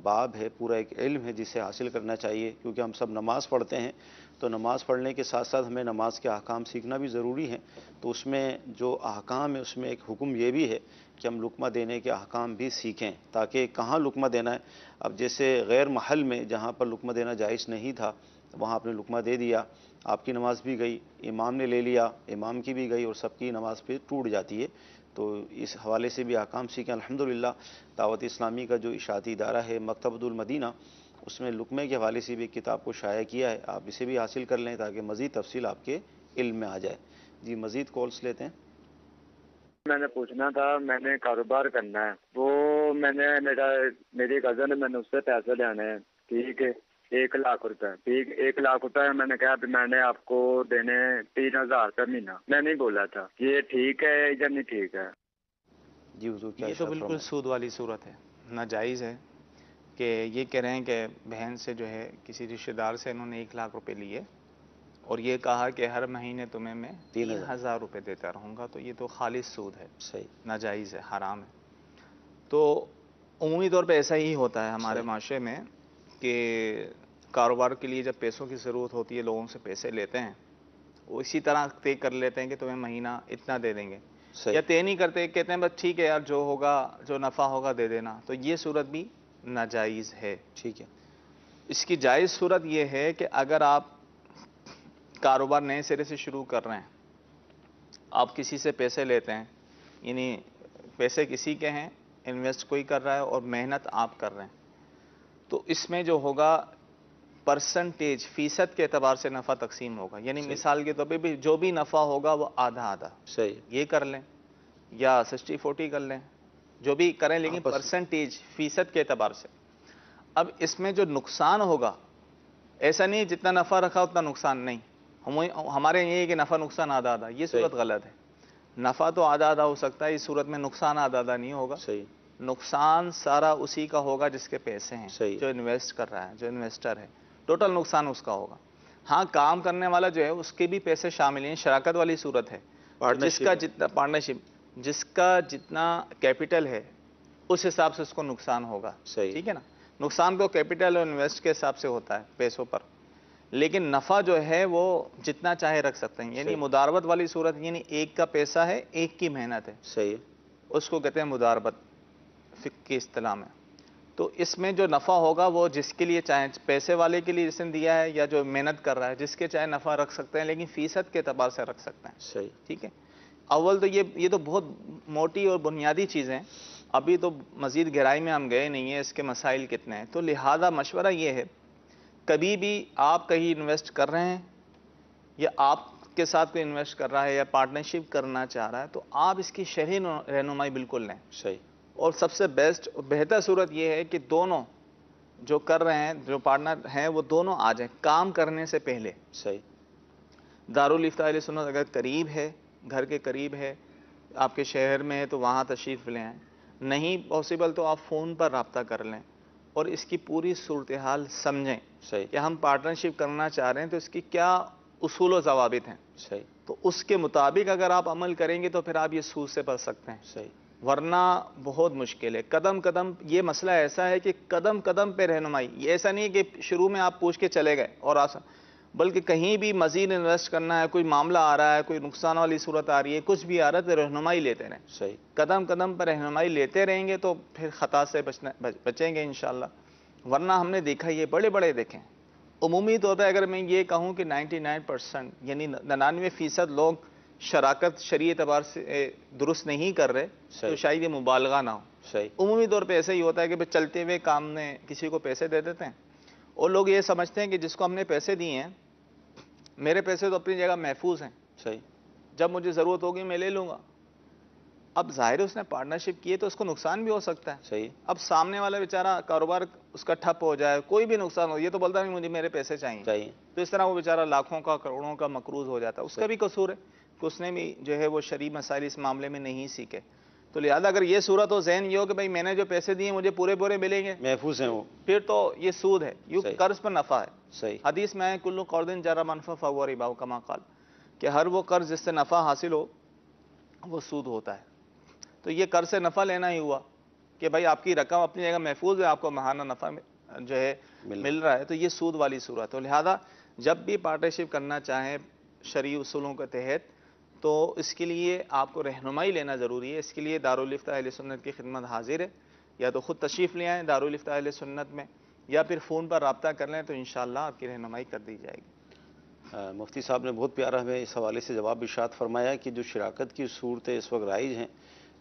باب ہے، پورا ایک علم ہے جسے حاصل کرنا چاہیے، کیونکہ ہم سب نماز پڑھتے ہیں تو نماز پڑھنے کے ساتھ ساتھ ہمیں نماز کے احکام سیکھنا بھی ضروری ہے. تو اس میں جو احکام ہے اس میں ایک حکم یہ بھی ہے کہ ہم لقمہ دینے کے احکام بھی سیکھیں تاکہ کہاں لقمہ دینا ہے. اب جیسے غیر محل میں جہاں پر لقمہ دینا جائز نہیں تھا وہاں آپ نے لقمہ دے دیا، آپ کی نماز بھی گئی، امام نے لے لیا، امام کی بھی گئی اور سب کی نماز پھر ٹوٹ جاتی ہے. تو اس حوالے سے بھی احکام سیکھیں. الحمدللہ دعوت اسلامی کا جو اشاعتی ادارہ ہے مکتبۃ المدینہ، اس میں لقمے کے حوالے سے بھی ایک کتاب کو شائع کیا ہے، آپ اسے بھی حاصل کر لیں تاکہ مزید تفصیل آپ کے علم میں آ جائے. جی مزید کالس لیتے ہیں. میں نے پوچھنا تھا، میں نے کاروبار کرنا ہے، وہ میری کزن ہے، میں نے اس سے پیسے لینے ہیں، ٹھیک ہے، 1,00,000 روپے، ٹھیک، 1,00,000 روپے میں نے کہا میں نے آپ کو دینے 3,000 روپے مہینہ. میں نہیں بولا تھا یہ ٹھیک ہے یا نہیں ٹھیک ہے؟ جی حضور کیا یہ تو بالکل سود والی صورت ہے، ناجائز ہے کہ یہ کہہ رہے ہیں کہ بہن سے جو ہے کسی رشتہ دار سے انہوں نے 1,00,000 روپے لیے اور یہ کہا کہ ہر مہینے تمہیں میں 3,000 روپے دیتا رہوں گا، تو یہ تو خالص سود ہے، صحیح، ناجائز ہے، حرام ہے. تو عمومی طور پہ ایسا ہی ہوتا ہے ہمارے معاشرے میں کہ کاروبار کے لیے جب پیسوں کی ضرورت ہوتی ہے لوگوں سے پیسے لیتے ہیں، وہ اسی طرح طے کر لیتے ہیں کہ تمہیں مہینہ اتنا دے دیں گے، یا طے نہیں کرتے، کہتے ہیں بس ٹھیک ہے یار جو ہوگا جو نفع ہوگا دے دینا. تو یہ صورت بھی ناجائز ہے. ٹھیک ہے. اس کی جائز صورت یہ ہے کہ اگر آپ کاروبار نئے سرے سے شروع کر رہے ہیں، آپ کسی سے پیسے لیتے ہیں، یعنی پیسے کسی کے ہیں، انویسٹ کوئی کر رہا ہے اور محنت آپ کر رہے ہیں، تو اس میں جو ہوگا پرسنٹیج فیصد کے اعتبار سے نفع تقسیم ہوگا. یعنی مثال کے طور پہ بھی جو بھی نفع ہوگا وہ آدھا آدھا. صحیح. یہ کر لیں یا 60-40 کر لیں, جو بھی کریں, لیکن پرسنٹیج فیصد کے اعتبار سے. اب اس میں جو نقصان ہوگا ایسا نہیں جتنا نفع رکھا اتنا نقصان نہیں. ہمارے یہ ہے کہ نفع نقصان آدھا آدھا, یہ صورت غلط ہے. نفع تو آدھا آدھا ہو سکتا ہے, اس صورت میں نقصان آدھا آدھا نہیں ہوگا. صحیح. نقصان سارا اسی کا ہوگا جس کے پیسے ہیں, صحیح. جو انویسٹ کر رہا ہے, جو انویسٹر ہے, ٹوٹل نقصان اس کا ہوگا. ہاں کام کرنے والا جو ہے اس کے بھی پیسے شامل ہیں, شراکت والی صورت ہے. جس کا جتنا پارٹنرشپ, جس کا جتنا کیپٹل ہے اس حساب سے اس کو نقصان ہوگا. صحیح. ٹھیک ہے نا. نقصان تو کیپٹل اور انویسٹ کے حساب سے ہوتا ہے پیسوں پر, لیکن نفع جو ہے وہ جتنا چاہے رکھ سکتے ہیں. یعنی مداربت والی صورت, یعنی ایک کا پیسہ ہے, ایک کی محنت ہے. صحیح. اس کو کہتے ہیں مداربت فقہ کی اصطلاح میں. تو اس میں جو نفع ہوگا وہ جس کے لیے چاہیں, پیسے والے کے لیے جس نے دیا ہے یا جو محنت کر رہا ہے, جس کے چاہے نفع رکھ سکتے ہیں, لیکن فیصد کے اعتبار سے رکھ سکتے ہیں. صحیح. ٹھیک ہے. اول تو یہ تو بہت موٹی اور بنیادی چیزیں, ابھی تو مزید گہرائی میں ہم گئے نہیں ہیں, اس کے مسائل کتنے ہیں. تو لہذا مشورہ یہ ہے, کبھی بھی آپ کہیں انویسٹ کر رہے ہیں یا آپ کے ساتھ کوئی انویسٹ کر رہا ہے یا پارٹنرشپ کرنا چاہ رہا ہے, تو آپ اس کی شرعی رہنمائی بالکل لیں. صحیح. اور سب سے بیسٹ اور بہتر صورت یہ ہے کہ دونوں جو کر رہے ہیں, جو پارٹنر ہیں, وہ دونوں آ جائیں کام کرنے سے پہلے. صحیح. دارالفتہ اہل سنت اگر قریب ہے, گھر کے قریب ہے, آپ کے شہر میں ہے, تو وہاں تشریف لے آئیں. نہیں پاسبل تو آپ فون پر رابطہ کر لیں اور اس کی پوری صورتحال سمجھیں. صحیح. کہ ہم پارٹنرشپ کرنا چاہ رہے ہیں تو اس کی کیا اصول و ضوابط ہیں. صحیح. تو اس کے مطابق اگر آپ عمل کریں گے تو پھر آپ یہ سود سے بچ سکتے ہیں. صحیح. ورنہ بہت مشکل ہے. قدم قدم یہ مسئلہ ایسا ہے کہ قدم قدم پہ رہنمائی. یہ ایسا نہیں کہ شروع میں آپ پوچھ کے چلے گئے اور آسان, بلکہ کہیں بھی مزید انویسٹ کرنا ہے, کوئی معاملہ آ رہا ہے, کوئی نقصان والی صورت آ رہی ہے, کچھ بھی آ رہا ہے, تو رہنمائی لیتے رہیں. صحیح. قدم قدم پر رہنمائی لیتے رہیں گے تو پھر خطا سے بچیں گے انشاءاللہ. ورنہ ہم نے دیکھا, یہ بڑے بڑے دیکھیں, عمومی طور پہ اگر میں یہ کہوں کہ 99% یعنی 99% لوگ شراکت شرعی اعتبار سے درست نہیں کر رہے, تو شاید یہ مبالغہ نہ ہو. صحیح. عمومی طور پہ ایسا ہی ہوتا ہے کہ چلتے ہوئے کام میں کسی کو پیسے دے دیتے ہیں, اور لوگ یہ سمجھتے ہیں کہ جس کو ہم نے پیسے دیے ہیں, میرے پیسے تو اپنی جگہ محفوظ ہیں, صحیح, جب مجھے ضرورت ہوگی میں لے لوں گا. اب ظاہر اس نے پارٹنرشپ کی ہے تو اس کو نقصان بھی ہو سکتا ہے. صحیح. اب سامنے والا بیچارہ کاروبار اس کا ٹھپ ہو جائے, کوئی بھی نقصان ہو, یہ تو بولتا ہے مجھے میرے پیسے چاہیے, تو اس طرح وہ بیچارہ لاکھوں کا کروڑوں کا مقروض ہو جاتا ہے. اس کا بھی قصور ہے کہ اس نے بھی جو ہے وہ شرعی مسائل اس معاملے میں نہیں سیکھے. تو لہذا اگر یہ صورت ہو, ذہن یہ ہو کہ بھائی میں نے جو پیسے دیے مجھے پورے پورے ملیں گے, محفوظ ہیں وہ, پھر تو یہ سود ہے, یہ قرض پر نفع ہے. صحیح. حدیث میں ہے کلو قرض جرى منفع فهو ربا كما قال, کہ ہر وہ قرض جس سے نفع حاصل ہو وہ سود ہوتا ہے. تو یہ قرض سے نفع لینا ہی ہوا کہ بھائی آپ کی رقم اپنی جگہ محفوظ ہے, آپ کو ماہانہ نفع جو ہے مل رہا ہے, تو یہ سود والی صورت ہے. لہذا جب بھی پارٹنرشپ کرنا چاہیں شرعی اصولوں کے تحت, تو اس کے لیے آپ کو رہنمائی لینا ضروری ہے. اس کے لیے دارالفتہ اہل سنت کی خدمت حاضر ہے, یا تو خود تشریف لے آئیں دارالفتہ اہل سنت میں, یا پھر فون پر رابطہ کر لیں, تو انشاءاللہ آپ کی رہنمائی کر دی جائے گی. مفتی صاحب نے بہت پیارا ہمیں اس حوالے سے جواب ارشاد فرمایا کہ جو شراکت کی صورتیں اس وقت رائج ہیں,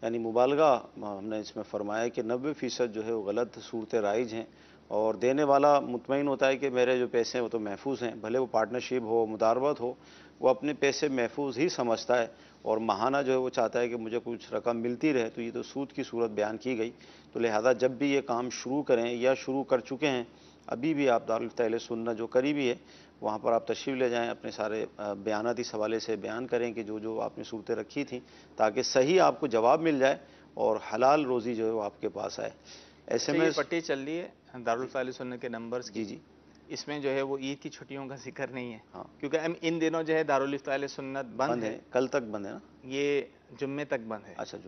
یعنی مبالغہ ہم نے اس میں فرمایا کہ 90% جو ہے وہ غلط صورتیں رائج ہیں, اور دینے والا مطمئن ہوتا ہے کہ میرے جو پیسے ہیں وہ تو محفوظ ہیں, بھلے وہ پارٹنرشپ ہو, مداربت ہو, وہ اپنے پیسے محفوظ ہی سمجھتا ہے, اور ماہانہ جو ہے وہ چاہتا ہے کہ مجھے کچھ رقم ملتی رہے. تو یہ تو سود کی صورت بیان کی گئی. تو لہذا جب بھی یہ کام شروع کریں یا شروع کر چکے ہیں, ابھی بھی آپ دارالفتہ اہل سنت جو قریبی ہے وہاں پر آپ تشریف لے جائیں, اپنے سارے بیانات اس حوالے سے بیان کریں کہ جو آپ نے صورتیں رکھی تھیں, تاکہ صحیح آپ کو جواب مل جائے اور حلال روزی جو ہے وہ آپ کے پاس آئے. ایسے میں پٹی چل رہی ہے دارالفتہ اہل سنت کے نمبرز کی. جی, اس میں جو ہے وہ عید کی چھٹیوں کا ذکر نہیں ہے. ہاں, کیونکہ ان دنوں جو ہے دارالفتہ اہل سنت بند ہے. کل تک بند ہے نا, یہ جمعے تک بند ہے. اچھا,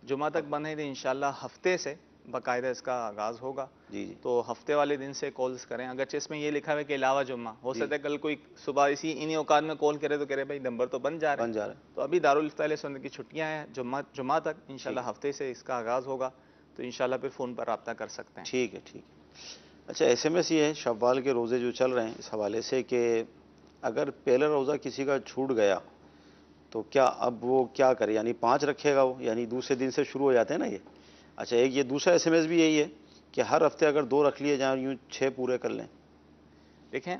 جمعہ تک بند ہے. تو انشاءاللہ ہفتے سے باقاعدہ اس کا آغاز ہوگا. جی, تو ہفتے والے دن سے کالز کریں, اگرچہ اس میں یہ لکھا ہوا ہے کہ علاوہ جمعہ, ہو سکتا ہے کل کوئی صبح انہی اوقات میں کال کرے تو کہہ رہے بھائی نمبر تو بن جا رہا ہے. تو ابھی دارالفتہ اہل سنت کی چھٹیاں ہیں, جمعہ تک انشاءاللہ ہفتے سے اس کا آغاز ہوگا, تو انشاءاللہ پھر فون پر رابطہ کر سکتے ہیں. ٹھیک ہے, ٹھیک ہے. اچھا, ایسے میں یہ ہے شوال کے روزے جو چل رہے ہیں اس حوالے سے کہ اگر پہلا روزہ کسی کا چھوٹ گیا تو کیا اب وہ کیا کرے, یعنی 5 رکھے گا وہ, یعنی دوسرے دن سے شروع ہو جاتے ہیں نا یہ. اچھا, ایک یہ دوسرا SMS بھی یہی ہے کہ ہر ہفتے اگر 2 رکھ لیے جائیں یوں 6 پورے کر لیں؟ دیکھیں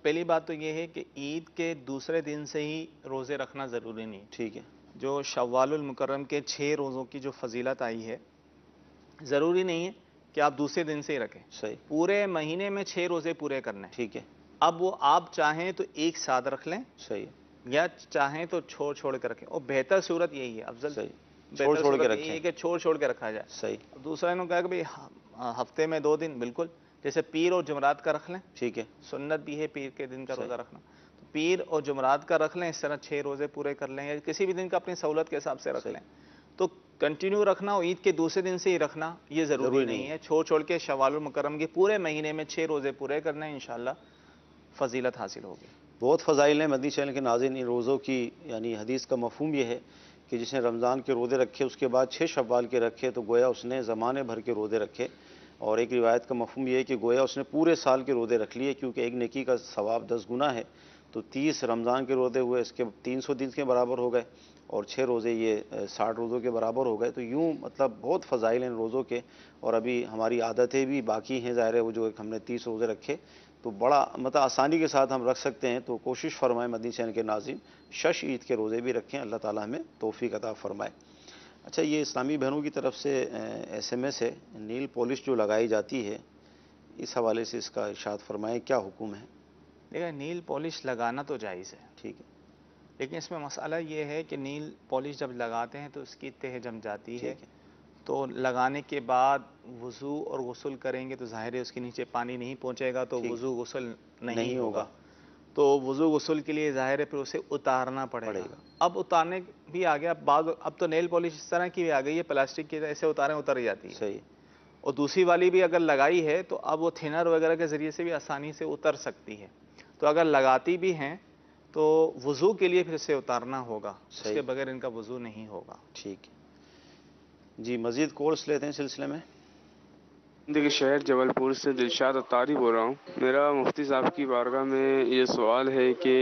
پہلی بات تو یہ ہے کہ عید کے دوسرے دن سے ہی روزے رکھنا ضروری نہیں. ٹھیک ہے. جو شوال المکرم کے 6 روزوں کی جو فضیلت آئی ہے ضروری نہیں ہے کہ آپ دوسرے دن سے ہی رکھیں. صحیح. پورے مہینے میں 6 روزے پورے کرنے ہیں. ٹھیک ہے. اب وہ آپ چاہیں تو ایک ساتھ رکھ لیں. صحیح. یا چاہیں تو چھوڑ کے رکھیں. اور بہتر صورت یہی ہے، افضل چھوڑ کے رکھیں کہ چھوڑ کے رکھا جائے. صحیح. دوسرا انہوں نے کہا کہ بھئی ہفتے میں 2 دن بالکل، جیسے پیر اور جمعرات کا رکھ لیں. ٹھیک ہے. سنت بھی ہے پیر کے دن کا روزہ رکھنا، تو پیر اور جمعرات کا رکھ لیں. اس طرح 6 روزے پورے کر لیں، یا کسی بھی دن کا اپنی سہولت کے حساب سے رکھ لیں. تو کنٹینیو رکھنا اور عید کے دوسرے دن سے ہی رکھنا یہ ضروری نہیں ہے. چھوڑ کے شوال المکرم کے پورے مہینے میں 6 روزے پورے کرنے ہیں، انشاءاللہ فضیلت حاصل ہوگی. بہت فضائل ہیں مدنی چینل کے ناظرین ان روزوں کی. یعنی حدیث کا مفہوم یہ ہے کہ جس نے رمضان کے روزے رکھے اس کے بعد 6 شوال کے رکھے تو گویا اس نے زمانے بھر کے روزے رکھے. اور ایک روایت کا مفہوم یہ ہے کہ گویا اس نے پورے سال کے روزے رکھ لیے، کیونکہ ایک نیکی کا ثواب 10 گنا ہے. تو 30 رمضان کے روزے ہوئے، اس کے 300 دن کے برابر ہو گئے، اور 6 روزے یہ 60 روزوں کے برابر ہو گئے. تو یوں مطلب بہت فضائل ہیں ان روزوں کے. اور ابھی ہماری عادتیں بھی باقی ہیں، ظاہر ہے وہ جو ہم نے 30 روزے رکھے تو بڑا مطلب آسانی کے ساتھ ہم رکھ سکتے ہیں. تو کوشش فرمائیں مدنی چینل کے ناظرین، شش عید کے روزے بھی رکھیں. اللہ تعالیٰ ہمیں توفیق عطا فرمائے. اچھا، یہ اسلامی بہنوں کی طرف سے SMS ہے، نیل پالش جو لگائی جاتی ہے اس حوالے سے اس کا ارشاد فرمائیں، کیا حکم ہے؟ دیکھیں نیل پالش لگانا تو جائز ہے، ٹھیک ہے، لیکن اس میں مسئلہ یہ ہے کہ نیل پالش جب لگاتے ہیں تو اس کی تہ جم جاتی ہے. تو لگانے کے بعد وضو اور غسل کریں گے تو ظاہر ہے اس کے نیچے پانی نہیں پہنچے گا تو وضو غسل نہیں ہوگا. تو وضو غسل کے لیے ظاہر ہے پھر اسے اتارنا پڑے گا. اب اتارنے بھی آ گیا، اب تو نیل پالش اس طرح کی بھی آ گئی ہے، پلاسٹک کی ایسے اتر جاتی ہے. صحیح. اور دوسری والی بھی اگر لگائی ہے تو اب وہ تھنر وغیرہ کے ذریعے سے بھی آسانی سے اتر سکتی ہے. تو اگر لگاتی بھی ہیں تو وضو کے لیے پھر اسے اتارنا ہوگا، اس کے بغیر ان کا وضو نہیں ہوگا. ٹھیک ہے جی. مزید کورس لیتے ہیں سلسلے میں. دیکھیے شہر جبل پور سے دلشاد اتاری بول رہا ہوں. میرا مفتی صاحب کی بارگاہ میں یہ سوال ہے کہ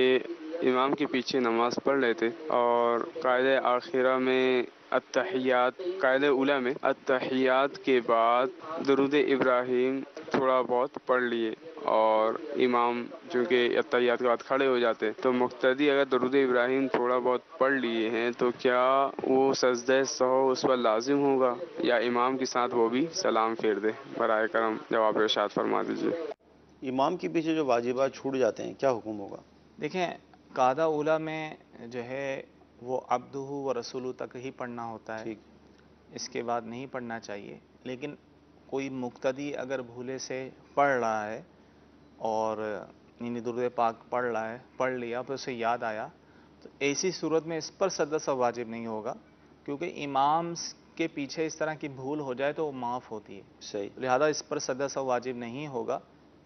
امام کے پیچھے نماز پڑھ لیتے اور قاعدہ آخرہ میں التحیات، قاعدہ اولیٰ میں التحیات کے بعد درود ابراہیم تھوڑا بہت پڑھ لیے، اور امام چونکہ التحیات کے بعد کھڑے ہو جاتے، تو مقتدی اگر درود ابراہیم تھوڑا بہت پڑھ لیے ہیں تو کیا وہ سجدہ سہو اس پر لازم ہوگا، یا امام کے ساتھ وہ بھی سلام پھیر دے؟ برائے کرم جواب ارشاد فرما دیجیے. امام کے پیچھے جو واجبات چھوٹ جاتے ہیں کیا حکم ہوگا؟ دیکھیں قاعدہ اولیٰ میں جو ہے وہ عبدہ و رسولہ تک ہی پڑھنا ہوتا ہے، اس کے بعد نہیں پڑھنا چاہیے. لیکن کوئی مقتدی اگر بھولے سے پڑھ رہا ہے اور یعنی درود پاک پڑھ لیا پھر اسے یاد آیا، تو ایسی صورت میں اس پر سجدہ سہو واجب نہیں ہوگا، کیونکہ امام کے پیچھے اس طرح کی بھول ہو جائے تو وہ معاف ہوتی ہے. صحیح. لہذا اس پر سجدہ سہو واجب نہیں ہوگا.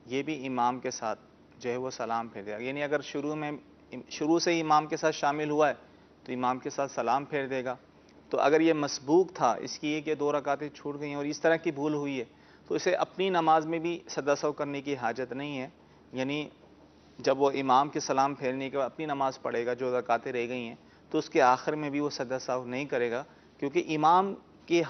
یہ بھی امام کے ساتھ جو ہے وہ سلام پھیر دے گا. یعنی اگر شروع سے ہی امام کے ساتھ شامل ہوا ہے تو امام کے ساتھ سلام پھیر دے گا. تو اگر یہ مسبوق تھا، اس کی ایک یا 2 رکعتیں چھوٹ گئی اور اس طرح کی بھول ہوئی ہے تو اسے اپنی نماز میں بھی سجدہ سہو کرنے کی حاجت نہیں ہے. یعنی جب وہ امام کے سلام پھیرنے کے بعد اپنی نماز پڑھے گا، جو رکعتیں رہ گئی ہیں، تو اس کے آخر میں بھی وہ سجدہ سہو نہیں کرے گا، کیونکہ امام کی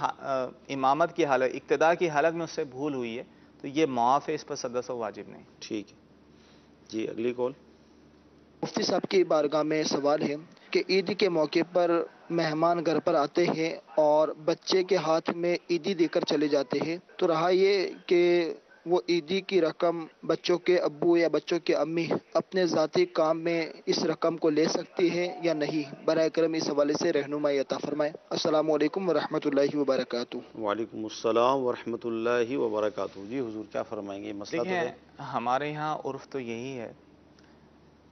امامت کی حالت، اقتداء کی حالت میں اس سے بھول ہوئی ہے تو یہ معاف ہے، اس پر سجدہ سہو واجب نہیں. ٹھیک ہے جی. اگلی کال. مفتی صاحب کی بارگاہ میں سوال ہے کہ عید کے موقع پر مہمان گھر پر آتے ہیں اور بچے کے ہاتھ میں عیدی دے کر چلے جاتے ہیں، تو رہا یہ کہ وہ عیدی کی رقم بچوں کے ابو یا بچوں کے امی اپنے ذاتی کام میں اس رقم کو لے سکتی ہیں یا نہیں؟ برائے کرم اس حوالے سے رہنمائی عطا فرمائیں. السلام علیکم ورحمۃ اللہ وبرکاتہ. وعلیکم السلام ورحمۃ اللہ وبرکاتہ. جی حضور کیا فرمائیں گے؟ مسئلہ تو ہے. ہمارے یہاں عرف تو یہی ہے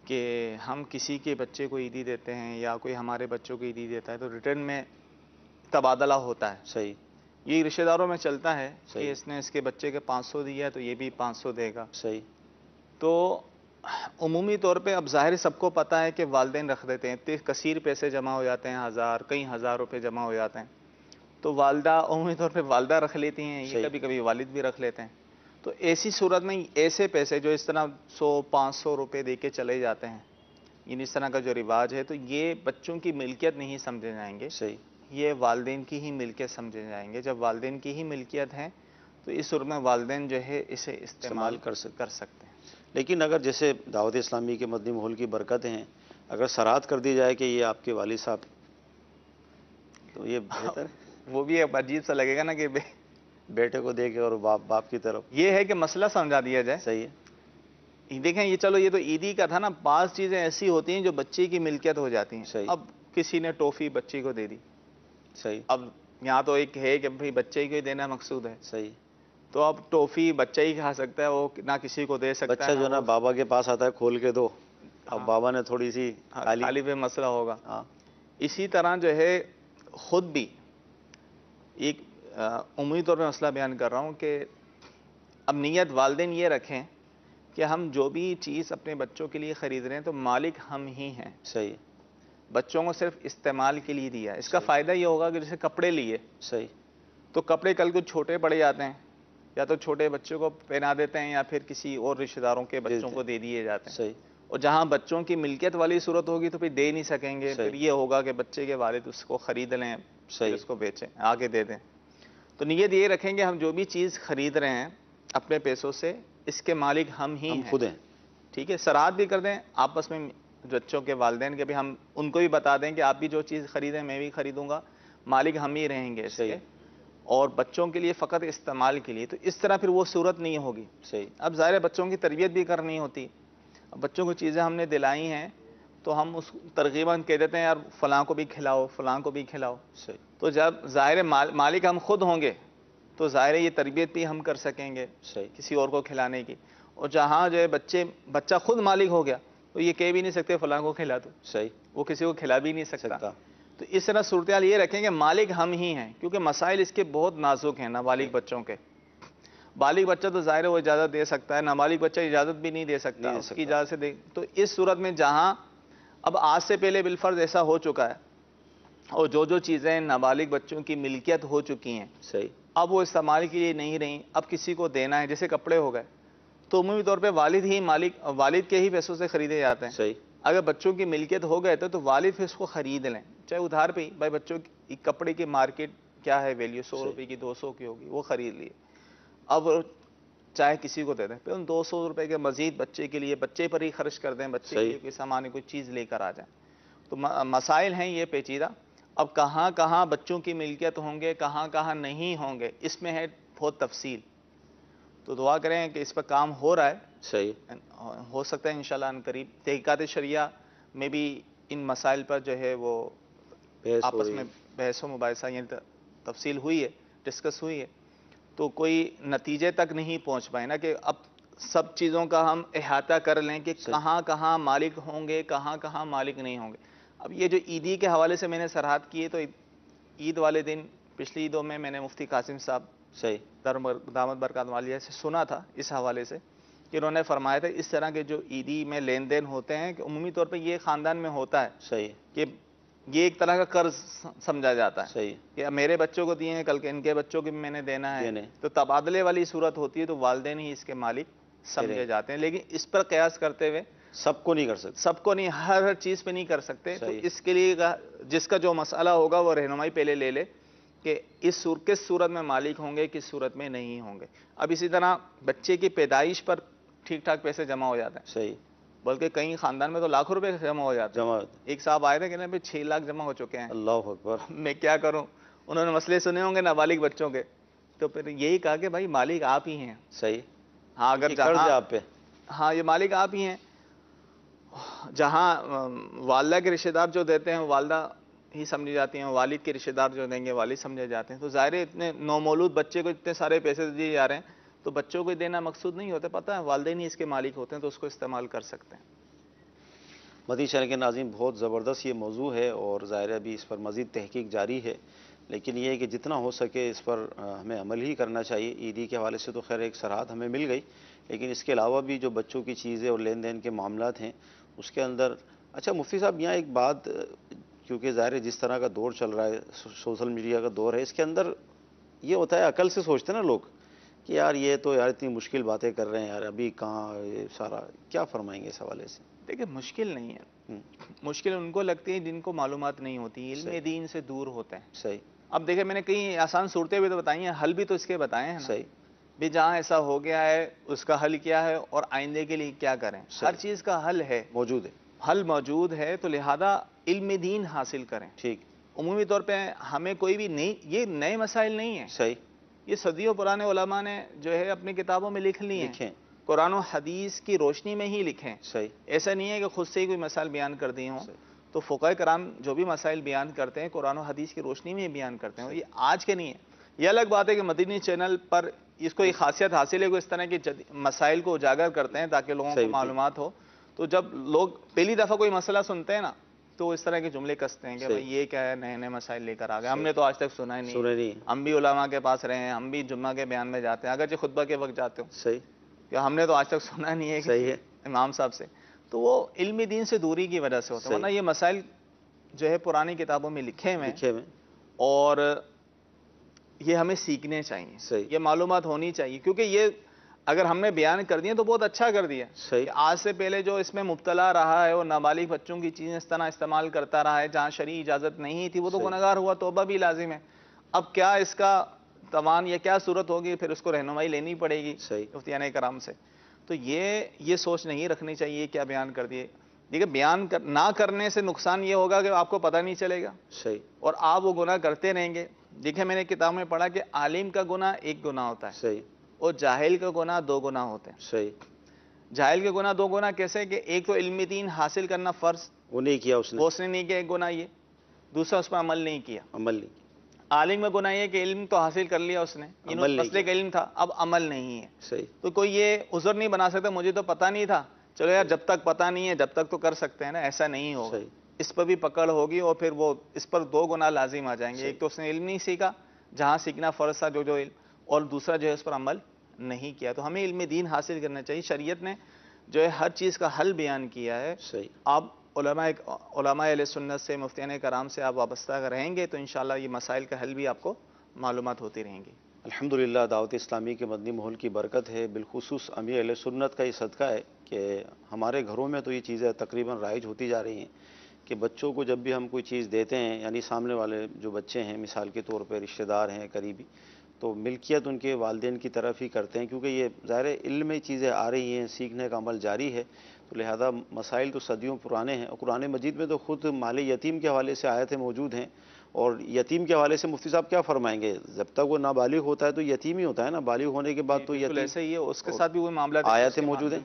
کہ ہم کسی کے بچے کو عیدی دیتے ہیں یا کوئی ہمارے بچوں کو عیدی دیتا ہے تو ریٹرن میں تبادلہ ہوتا ہے. صحیح. یہ رشتہ داروں میں چلتا ہے کہ اس نے اس کے بچے کے 500 دیا تو یہ بھی 500 دے گا. صحیح. تو عمومی طور پہ اب ظاہر سب کو پتہ ہے کہ والدین رکھ دیتے ہیں، کثیر پیسے جمع ہو جاتے ہیں، کئی ہزار روپے جمع ہو جاتے ہیں، تو والدہ عمومی طور پہ والدہ رکھ لیتی ہیں، یہ کبھی کبھی والد بھی رکھ لیتے ہیں. تو ایسی صورت میں ایسے پیسے جو اس طرح 100-500 روپے دے کے چلے جاتے ہیں، یعنی اس طرح کا جو رواج ہے، تو یہ بچوں کی ملکیت نہیں سمجھے جائیں گے. صحیح. یہ والدین کی ہی ملکیت سمجھے جائیں گے. جب والدین کی ہی ملکیت ہیں تو اس صورت میں والدین جو ہے اسے استعمال کر سکتے ہیں. لیکن اگر جیسے دعوت اسلامی کے مدنی ماحول کی برکتیں ہیں، اگر سرات کر دی جائے کہ یہ آپ کے والد صاحب، تو یہ بہتر ہے؟ وہ بھی ایک عجیب سا لگے گا نا کہ بیٹے کو دے کے اور باپ کی طرف. یہ ہے کہ مسئلہ سمجھا دیا جائے. صحیح ہے. دیکھیں یہ چلو یہ تو عیدی کا تھا نا، بعض چیزیں ایسی ہوتی ہیں جو بچے کی ملکیت ہو جاتی ہیں. صحیح. اب کسی نے ٹوفی بچے کو دے دی. صحیح. اب یہاں تو ایک ہے کہ بھئی بچے کو ہی دینا مقصود ہے. صحیح. تو اب ٹوفی بچہ ہی کھا سکتا ہے، وہ نہ کسی کو دے سکتا ہے. بچہ جو نا بابا کے پاس آتا ہے کھول کے دو، اب بابا نے تھوڑی سی خالی پہ مسئلہ ہوگا. ہاں. اسی طرح جو ہے خود بھی ایک عمومی طور پہ مسئلہ بیان کر رہا ہوں کہ اب نیت والدین یہ رکھیں کہ ہم جو بھی چیز اپنے بچوں کے لیے خرید رہے ہیں تو مالک ہم ہی ہیں. صحیح. بچوں کو صرف استعمال کے لیے دیا. اس کا فائدہ یہ ہوگا کہ جیسے کپڑے لیے، صحیح، تو کپڑے کل کو چھوٹے پڑے جاتے ہیں، یا تو چھوٹے بچوں کو پہنا دیتے ہیں یا پھر کسی اور رشتہ داروں کے بچوں کو دے دیے جاتے ہیں. صحیح. اور جہاں بچوں کی ملکیت والی صورت ہوگی تو پھر دے نہیں سکیں گے. پھر یہ ہوگا کہ بچے کے والد اس کو خرید لیں، پھر اس کو بیچیں، آگے دے دیں. تو نیت یہ رکھیں گے ہم جو بھی چیز خرید رہے ہیں اپنے پیسوں سے، اس کے مالک ہم ہی ہیں، خود ہیں. ٹھیک ہے. سرات بھی کر دیں آپس میں بچوں کے والدین کے بھی، ہم ان کو بھی بتا دیں کہ آپ بھی جو چیز خریدیں میں بھی خریدوں گا، مالک ہم ہی رہیں گے اس کے، اور بچوں کے لیے فقط استعمال کے لیے. تو اس طرح پھر وہ صورت نہیں ہوگی. صحیح. اب ظاہر ہے بچوں کی تربیت بھی کرنی ہوتی. اب بچوں کو چیزیں ہم نے دلائی ہیں تو ہم اس ترغیباً کہہ دیتے ہیں یار فلاں کو بھی کھلاؤ، فلاں کو بھی کھلاؤ. صحیح. تو جب ظاہر مالک ہم خود ہوں گے تو ظاہر یہ تربیت بھی ہم کر سکیں گے کسی اور کو کھلانے کی. اور جہاں جو ہے بچہ خود مالک ہو گیا تو یہ کہہ بھی نہیں سکتے فلاں کو کھلا دو. صحیح. وہ کسی کو کھلا بھی نہیں سکتا. تو اس طرح صورتحال یہ رکھیں کہ مالک ہم ہی ہیں، کیونکہ مسائل اس کے بہت نازک ہیں نابالغ بچوں کے. بالغ بچہ تو ظاہر ہے وہ اجازت دے سکتا ہے، نابالغ بچہ اجازت بھی نہیں دے سکتا، اس کی اجازت سے دے. تو اس صورت میں جہاں اب آج سے پہلے بالفرض ایسا ہو چکا ہے اور جو چیزیں نابالغ بچوں کی ملکیت ہو چکی ہیں، صحیح، اب وہ استعمال کے لیے نہیں رہیں، اب کسی کو دینا ہے، جیسے کپڑے ہو گئے تو عمومی طور پہ والد کے ہی پیسوں سے خریدے جاتے ہیں. صحیح. اگر بچوں کی ملکیت ہو گئے تو والد پھر اس کو خرید لیں، چاہے ادھار پہ ہی. بھائی بچوں کی کپڑے کی مارکیٹ کیا ہے ویلیو، 100 روپے کی 200 کی ہوگی، وہ خرید لیے. اب چاہے کسی کو دے دیں، پھر ان 200 روپے کے مزید بچے کے لیے بچے پر ہی خرچ کر دیں، بچے کے لیے کوئی سامان کوئی چیز لے کر آ جائیں. تو مسائل ہیں یہ پیچیدہ. اب کہاں کہاں بچوں کی ملکیت ہوں گے، کہاں کہاں نہیں ہوں گے، اس میں ہے بہت تفصیل. تو دعا کریں کہ اس پر کام ہو رہا ہے. صحیح. ہو سکتا ہے انشاءاللہ ان قریب تحقیقات شریعہ میں بھی ان مسائل پر جو ہے وہ آپس میں بحث و مباحثہ یعنی تفصیل ہوئی ہے، ڈسکس ہوئی ہے. تو کوئی نتیجے تک نہیں پہنچ پائے نا کہ اب سب چیزوں کا ہم احاطہ کر لیں کہ کہاں کہاں مالک ہوں گے، کہاں کہاں مالک نہیں ہوں گے. اب یہ جو عیدی کے حوالے سے میں نے سرحد کی ہے، تو عید والے دن پچھلی عیدوں میں نے مفتی قاسم صاحب صحیح دامت برکات عالیہ سے سنا تھا اس حوالے سے کہ انہوں نے فرمایا تھا اس طرح کے جو عیدی میں لین دین ہوتے ہیں کہ عمومی طور پہ یہ خاندان میں ہوتا ہے. صحیح. کہ یہ ایک طرح کا قرض سمجھا جاتا ہے. صحیح. کہ میرے بچوں کو دیے ہیں، کل کے ان کے بچوں کو بھی میں نے دینا ہے. تو تبادلے والی صورت ہوتی ہے تو والدین ہی اس کے مالک سمجھے جاتے ہیں. لیکن اس پر قیاس کرتے ہوئے سب کو نہیں کر سکتے، سب کو نہیں، ہر چیز پہ نہیں کر سکتے. تو اس کے لیے جس کا جو مسئلہ ہوگا وہ رہنمائی پہلے لے لے کہ کس صورت میں مالک ہوں گے، کس صورت میں نہیں ہوں گے. اب اسی طرح بچے کی پیدائش پر ٹھیک ٹھاک پیسے جمع ہو جاتے ہیں. صحیح. بلکہ کئی خاندان میں تو لاکھوں روپے جمع ہو جاتے ہیں. ایک صاحب آئے تھے کہ 6 لاکھ جمع ہو چکے ہیں. اللہ اکبر. میں کیا کروں. انہوں نے مسئلے سنے ہوں گے نابالغ بچوں کے، تو پھر یہی کہا کہ بھائی مالک آپ ہی ہیں. صحیح. ہاں اگر آپ پہ ہاں یہ مالک آپ ہی ہیں. جہاں والدہ کے رشتہ دار جو دیتے ہیں والدہ ہی سمجھی جاتی ہیں، والد کے رشتہ دار جو دیں گے والد سمجھے جاتے ہیں. تو ظاہر ہے اتنے نومولود بچے کو اتنے سارے پیسے دیے جا رہے ہیں تو بچوں کو دینا مقصود نہیں ہوتا. پتہ ہے والدین ہی اس کے مالک ہوتے ہیں تو اس کو استعمال کر سکتے ہیں. مدنی چینل کے ناظرین، بہت زبردست یہ موضوع ہے اور ظاہر ہے ابھی اس پر مزید تحقیق جاری ہے، لیکن یہ ہے کہ جتنا ہو سکے اس پر ہمیں عمل ہی کرنا چاہیے. عیدی کے حوالے سے تو خیر ایک سرحد ہمیں مل گئی، لیکن اس کے علاوہ بھی جو بچوں کی چیزیں اور لین دین کے معاملات ہیں اس کے اندر. اچھا مفتی صاحب، یہاں ایک بات، کیونکہ ظاہر ہے جس طرح کا دور چل رہا ہے، سوشل میڈیا کا دور ہے، اس کے اندر یہ ہوتا ہے عقل سے سوچتے ہیں نا لوگ کہ یار یہ تو اتنی مشکل باتیں کر رہے ہیں یار، ابھی کہاں یہ سارا، کیا فرمائیں گے اس حوالے سے؟ دیکھیں مشکل نہیں ہے، مشکل ان کو لگتی ہے جن کو معلومات نہیں ہوتی، علم دین سے دور ہوتے ہیں. صحیح. اب دیکھیں میں نے کئی آسان صورتیں بھی تو بتائی ہیں، حل بھی تو اس کے بتائے ہیں نا. صحیح. بھی جہاں ایسا ہو گیا ہے اس کا حل کیا ہے اور آئندے کے لیے کیا کریں. ہر چیز کا حل ہے، موجود ہے، حل موجود ہے. تو لہذا علم دین حاصل کریں. ٹھیک. عمومی طور پہ ہمیں کوئی بھی یہ نئے مسائل نہیں ہیں. صحیح. یہ صدیوں پرانے علماء نے جو ہے اپنی کتابوں میں لکھ لی ہیں، قرآن و حدیث کی روشنی میں ہی لکھیں. صحیح. ایسا نہیں ہے کہ خود سے ہی کوئی مسائل بیان کر دیے ہوں. تو فقہاء کرام جو بھی مسائل بیان کرتے ہیں قرآن و حدیث کی روشنی میں ہی بیان کرتے ہیں. یہ آج کے نہیں ہے. یہ الگ بات ہے کہ مدنی چینل پر اس کو ایک خاصیت حاصل ہے کہ اس طرح کے مسائل کو اجاگر کرتے ہیں تاکہ لوگوں کو معلومات ہو. تو جب لوگ پہلی دفعہ کوئی مسئلہ سنتے ہیں نا تو اس طرح کے جملے کستے ہیں کہ بھائی یہ کیا ہے، نئے نئے مسائل لے کر آ گئے، ہم نے تو آج تک سنا ہی نہیں. ہم بھی علماء کے پاس رہے ہیں، ہم بھی جمعہ کے بیان میں جاتے ہیں، اگرچہ خطبہ کے وقت جاتے ہو. صحیح. کہ ہم نے تو آج تک سنا نہیں ہے کہ امام صاحب سے. تو وہ علم دین سے دوری کی وجہ سے ہوتا ہے. ورنہ یہ مسائل جو ہے پرانی کتابوں میں لکھے ہوئے اور یہ ہمیں سیکھنے چاہیے، یہ معلومات ہونی چاہیے. کیونکہ یہ اگر ہم نے بیان کر دیا تو بہت اچھا کر دیا. آج سے پہلے جو اس میں مبتلا رہا ہے اور نابالغ بچوں کی چیزیں اس طرح استعمال کرتا رہا ہے جہاں شرعی اجازت نہیں تھی، وہ تو گنہگار ہوا، توبہ بھی لازم ہے. اب کیا اس کا توان یا کیا صورت ہوگی، پھر اس کو رہنمائی لینی پڑے گی مفتیان کرام سے. تو یہ سوچ نہیں رکھنی چاہیے کیا بیان کر دیے. دیکھیں بیان نہ کرنے سے نقصان یہ ہوگا کہ آپ کو پتہ نہیں چلے گا اور آپ وہ گناہ کرتے رہیں گے. دیکھیں میں نے کتاب میں پڑھا کہ عالم کا گناہ ایک گناہ ہوتا ہے اور جاہل کا گناہ 2 گناہ ہوتے ہیں. صحیح. جاہل کے گناہ 2 گناہ کیسے کہ ایک تو علم دین حاصل کرنا فرض، وہ نہیں کیا اس نے نہیں کیا، ایک گناہ یہ. دوسرا اس پر عمل نہیں کیا. عمل نہیں. عالم میں گناہ یہ کہ علم تو حاصل کر لیا اس نے، مسئلے کا علم تھا، اب عمل نہیں ہے. صحیح. تو کوئی یہ عذر نہیں بنا سکتا مجھے تو پتہ نہیں تھا، چلو یار جب تک پتہ نہیں ہے جب تک تو کر سکتے ہیں نا. ایسا نہیں ہوگا. اس پر بھی پکڑ ہوگی اور پھر وہ اس پر 2 گناہ لازم آ جائیں گے. ایک تو اس نے علم نہیں سیکھا جہاں سیکھنا فرض تھا جو علم، اور دوسرا جو ہے اس پر عمل نہیں کیا. تو ہمیں علم دین حاصل کرنا چاہیے. شریعت نے جو ہے ہر چیز کا حل بیان کیا ہے. آپ علماء اہل سنت سے، مفتیان کرام سے آپ وابستہ رہیں گے تو انشاءاللہ یہ مسائل کا حل بھی آپ کو معلومات ہوتی رہیں گی. الحمدللہ دعوت اسلامی کے مدنی ماحول کی برکت ہے، بالخصوص امیر اہل سنت کا یہ صدقہ ہے کہ ہمارے گھروں میں تو یہ چیزیں تقریباً رائج ہوتی جا رہی ہیں کہ بچوں کو جب بھی ہم کوئی چیز دیتے ہیں، یعنی سامنے والے جو بچے ہیں مثال کے طور پہ رشتہ دار ہیں قریبی، تو ملکیت ان کے والدین کی طرف ہی کرتے ہیں کیونکہ یہ ظاہر علم میں چیزیں آ رہی ہیں، سیکھنے کا عمل جاری ہے. تو لہذا مسائل تو صدیوں پرانے ہیں اور قرآن مجید میں تو خود مال یتیم کے حوالے سے آیتیں موجود ہیں. اور یتیم کے حوالے سے مفتی صاحب کیا فرمائیں گے؟ جب تک وہ نابالغ ہوتا ہے تو یتیم ہی ہوتا ہے نا، بالغ ہونے کے بعد تو یتیم. ایسے ہی ہے، اس کے ساتھ بھی وہی معاملات آیتیں موجود ہیں.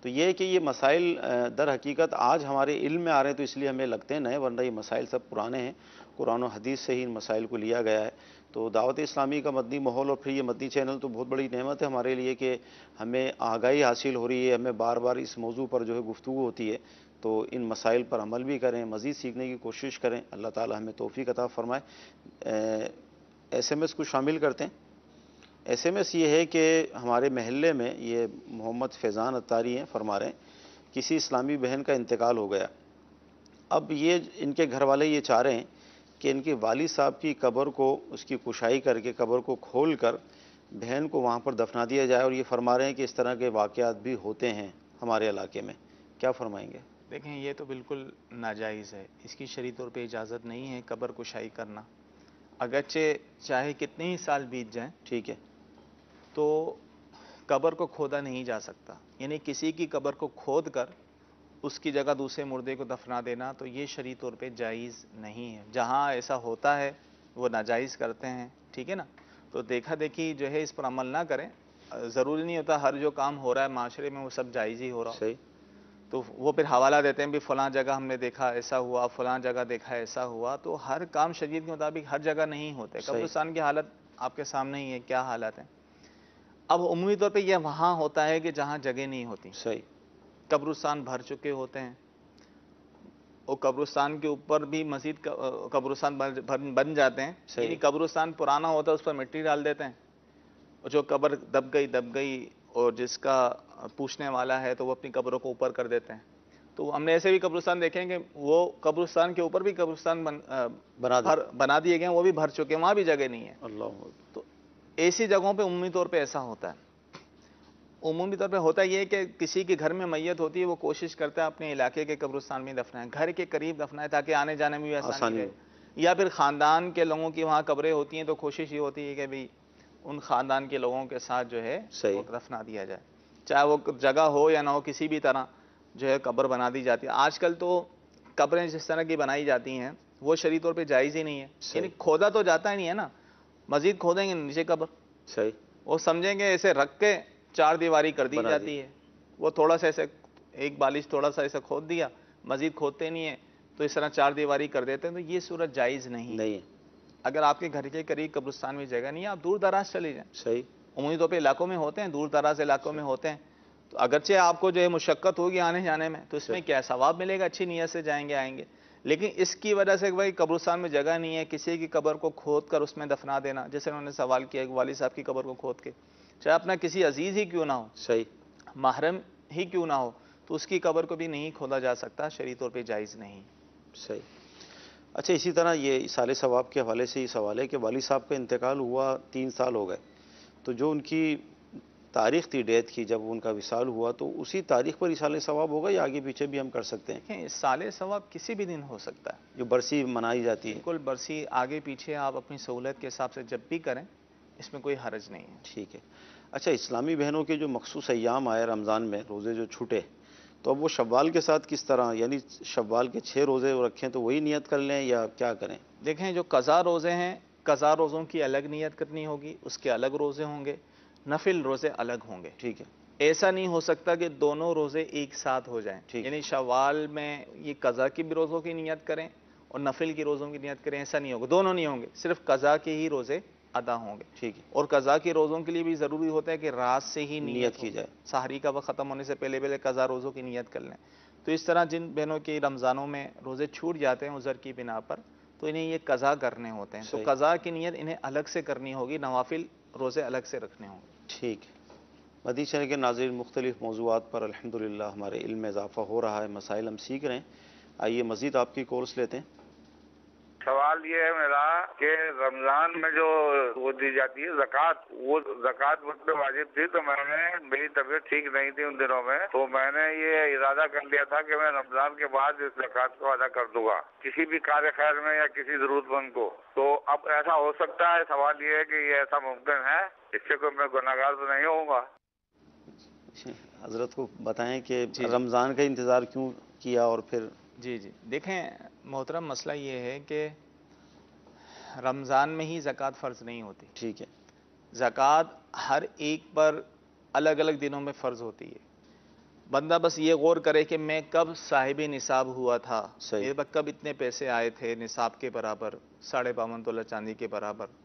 تو یہ ہے کہ یہ مسائل در حقیقت آج ہمارے علم میں آ رہے ہیں تو اس لیے ہمیں لگتے ہیں نئے، ورنہ یہ مسائل سب پرانے ہیں. قرآن و حدیث سے ہی ان مسائل کو لیا گیا ہے. تو دعوت اسلامی کا مدنی ماحول اور پھر یہ مدنی چینل تو بہت بڑی نعمت ہے ہمارے لیے کہ ہمیں آگاہی حاصل ہو رہی ہے، ہمیں بار بار اس موضوع پر جو ہے گفتگو ہوتی ہے. تو ان مسائل پر عمل بھی کریں، مزید سیکھنے کی کوشش کریں. اللہ تعالی ہمیں توفیق عطا فرمائے. ایس ایم ایس کو شامل کرتے ہیں. ایس ایم ایس یہ ہے کہ ہمارے محلے میں یہ محمد فیضان اتاری ہیں، فرما رہے ہیں کسی اسلامی بہن کا انتقال ہو گیا. اب یہ ان کے گھر والے یہ چاہ رہے ہیں کہ ان کے والد صاحب کی قبر کو اس کی کشائی کر کے قبر کو کھول کر بہن کو وہاں پر دفنا دیا جائے. اور یہ فرما رہے ہیں کہ اس طرح کے واقعات بھی ہوتے ہیں ہمارے علاقے میں. کیا فرمائیں گے؟ دیکھیں یہ تو بالکل ناجائز ہے، اس کی شرعی طور پہ اجازت نہیں ہے قبر کشائی کرنا. اگرچہ چاہے کتنے ہی سال بیت جائیں، ٹھیک ہے، تو قبر کو کھودا نہیں جا سکتا. یعنی کسی کی قبر کو کھود کر اس کی جگہ دوسرے مردے کو دفنا دینا تو یہ شرعی طور پہ جائز نہیں ہے. جہاں ایسا ہوتا ہے وہ ناجائز کرتے ہیں، ٹھیک ہے نا. تو دیکھا دیکھی جو ہے اس پر عمل نہ کریں. ضروری نہیں ہوتا ہر جو کام ہو رہا ہے معاشرے میں وہ سب جائز ہی ہو رہا. صحیح. تو وہ پھر حوالہ دیتے ہیں بھی فلاں جگہ ہم نے دیکھا ایسا ہوا، فلاں جگہ دیکھا ایسا ہوا. تو ہر کام شریعت کے مطابق ہر جگہ نہیں ہوتے. قبرستان کی حالت آپ کے سامنے ہی ہے، کیا حالت ہے. اب عمومی طور پہ یہ وہاں ہوتا ہے کہ جہاں جگہ نہیں ہوتی. صحیح. قبرستان بھر چکے ہوتے ہیں اور قبرستان کے اوپر بھی مزید قبرستان بن جاتے ہیں. یعنی قبرستان پرانا ہوتا ہے اس پر مٹی ڈال دیتے ہیں اور جو قبر دب گئی اور جس کا پوچھنے والا ہے تو وہ اپنی قبروں کو اوپر کر دیتے ہیں. تو ہم نے ایسے بھی قبرستان دیکھیں کہ وہ قبرستان کے اوپر بھی قبرستان بنا دیے گئے ہیں، وہ بھی بھر چکے ہیں، وہاں بھی جگہ نہیں ہے. اللہ. تو ایسی جگہوں پہ عمومی طور پہ ایسا ہوتا ہے. عمومی طور پہ ہوتا یہ ہے کہ کسی کے گھر میں میت ہوتی ہے وہ کوشش کرتا ہے اپنے علاقے کے قبرستان میں دفنائے، گھر کے قریب دفنائے تاکہ آنے جانے میں بھی آسانی رہے، یا پھر خاندان کے لوگوں کی وہاں قبریں ہوتی ہیں تو کوشش یہ ہوتی ہے کہ بھی ان خاندان کے لوگوں کے ساتھ جو ہے وہ دفنا دیا جائے، چاہے وہ جگہ ہو یا نہ ہو، کسی بھی طرح جو ہے قبر بنا دی جاتی ہے۔ آج کل تو قبریں جس طرح کی بنائی جاتی ہیں وہ شرعی طور پہ جائز ہی نہیں ہے، یعنی کھودا تو جاتا ہی نہیں ہے نا، مزید کھودیں گے نیچے قبر، صحیح، وہ سمجھیں گے ایسے رکھ کے چار دیواری کر دی جاتی ہے، وہ تھوڑا سا ایسے ایک بالش تھوڑا سا ایسے کھود دیا، مزید کھودتے نہیں ہیں، تو اس طرح چار دیواری کر دیتے ہیں، تو یہ صورت جائز نہیں ہے۔ اگر آپ کے گھر کے قریب قبرستان میں جگہ نہیں ہے، آپ دور دراز چلے جائیں، صحیح، عمومی طور پہ علاقوں میں ہوتے ہیں، دور دراز علاقوں میں ہوتے ہیں، تو اگرچہ آپ کو جو ہے مشقت ہوگی آنے جانے میں، تو اس میں کیا ثواب ملے گا، اچھی نیت سے جائیں گے آئیں گے، لیکن اس کی وجہ سے بھائی قبرستان میں جگہ نہیں ہے، کسی کی قبر کو کھود کر اس میں دفنا دینا، جیسے انہوں نے سوال کیا ایک والد صاحب کی قبر کو کھود کے، چاہے اپنا کسی عزیز ہی کیوں نہ ہو، صحیح، محرم ہی کیوں نہ ہو، تو اس کی قبر کو بھی نہیں کھودا جا سکتا، شرعی طور پہ جائز نہیں۔ صحیح۔ اچھا، اسی طرح یہ ایصال ثواب کے حوالے سے یہ سوال ہے کہ والد صاحب کا انتقال ہوا 3 سال ہو گئے، تو جو ان کی تاریخ تھی ڈیتھ کی جب ان کا وصال ہوا، تو اسی تاریخ پر ایصال ثواب ہوگا یا آگے پیچھے بھی ہم کر سکتے ہیں؟ دیکھیں ایصال ثواب کسی بھی دن ہو سکتا ہے، جو برسی منائی جاتی ہے، بالکل برسی آگے پیچھے آپ اپنی سہولت کے حساب سے جب بھی کریں، اس میں کوئی حرج نہیں ہے۔ ٹھیک ہے۔ اچھا، اسلامی بہنوں کے جو مخصوص ایام آئے رمضان میں، روزے جو چھوٹے، تو اب وہ شوال کے ساتھ کس طرح، یعنی شوال کے 6 روزے رکھیں تو وہی نیت کر لیں یا کیا کریں؟ دیکھیں جو قضا روزے ہیں، قضا روزوں کی الگ نیت کرنی ہوگی، اس کے الگ روزے ہوں گے، نفل روزے الگ ہوں گے، ٹھیک ہے، ایسا نہیں ہو سکتا کہ دونوں روزے ایک ساتھ ہو جائیں، یعنی شوال میں یہ قضا کی بھی روزوں کی نیت کریں اور نفل کی روزوں کی نیت کریں، ایسا نہیں ہوگا، دونوں نہیں ہوں گے، صرف قضا کے ہی روزے ادا ہوں گے، ٹھیک ہے، اور قضا کے روزوں کے لیے بھی ضروری ہوتا ہے کہ رات سے ہی نیت کی جائے، سحری کا وقت ختم ہونے سے پہلے پہلے قضا روزوں کی نیت کر لیں۔ تو اس طرح جن بہنوں کے رمضانوں میں روزے چھوٹ جاتے ہیں عذر کی بنا پر، تو انہیں یہ قضا کرنے ہوتے ہیں، تو قضا کی نیت انہیں الگ سے کرنی ہوگی، نوافل روزے الگ سے رکھنے ہوں گے۔ ٹھیک ہے۔ مدنی چینل کے ناظرین، مختلف موضوعات پر الحمدللہ ہمارے علم میں اضافہ ہو رہا ہے، مسائل ہم سیکھ رہے ہیں۔ آئیے مزید آپ کی کورس لیتے ہیں۔ سوال یہ ہے میرا کہ رمضان میں جو وہ دی جاتی ہے زکوٰۃ، وہ زکوٰۃ مجھ پہ واجب تھی، تو میں نے، میری طبیعت ٹھیک نہیں تھی ان دنوں میں، تو میں نے یہ ارادہ کر لیا تھا کہ میں رمضان کے بعد اس زکوٰۃ کو ادا کر دوں گا کسی بھی کار خیر میں یا کسی ضرورت مند کو، تو اب ایسا ہو سکتا ہے؟ سوال یہ ہے کہ یہ ایسا ممکن ہے، اس سے کوئی میں گناہگار تو نہیں ہوں گا؟ حضرت کو بتائیں کہ رمضان کا انتظار کیوں کیا اور پھر؟ جی دیکھیں محترم، مسئلہ یہ ہے کہ رمضان میں ہی زکوٰۃ فرض نہیں ہوتی، ٹھیک ہے، زکوٰۃ ہر ایک پر الگ الگ دنوں میں فرض ہوتی ہے، بندہ بس یہ غور کرے کہ میں کب صاحب نصاب ہوا تھا، میرے پاس کب اتنے پیسے آئے تھے نصاب کے برابر، 52.5 تولہ چاندی کے برابر،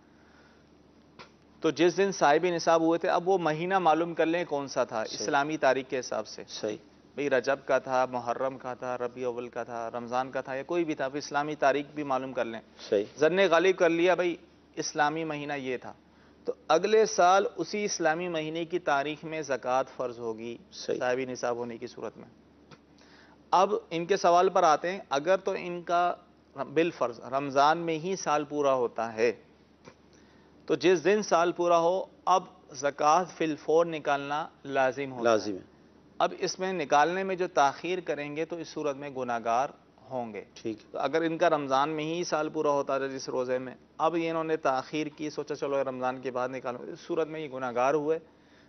تو جس دن صاحب نصاب ہوئے تھے اب وہ مہینہ معلوم کر لیں کون سا تھا اسلامی تاریخ کے حساب سے، صحیح، بھئی رجب کا تھا، محرم کا تھا، ربیع اول کا تھا، رمضان کا تھا، یا کوئی بھی تھا، پھر اسلامی تاریخ بھی معلوم کر لیں، صحیح، ظن غالب کر لیا بھئی اسلامی مہینہ یہ تھا، تو اگلے سال اسی اسلامی مہینے کی تاریخ میں زکوٰۃ فرض ہوگی صاحب نصاب ہونے کی صورت میں۔ اب ان کے سوال پر آتے ہیں، اگر تو ان کا بالفرض رمضان میں ہی سال پورا ہوتا ہے، تو جس دن سال پورا ہو اب زکوٰۃ فی الفور نکالنا لازم ہوتا ہے، اب اس میں نکالنے میں جو تاخیر کریں گے تو اس صورت میں گناہگار ہوں گے، ٹھیک، تو اگر ان کا رمضان میں ہی سال پورا ہوتا ہے جس روزے میں، اب انہوں نے تاخیر کی، سوچا چلو رمضان کے بعد نکالو، اس صورت میں یہ گناہگار ہوئے،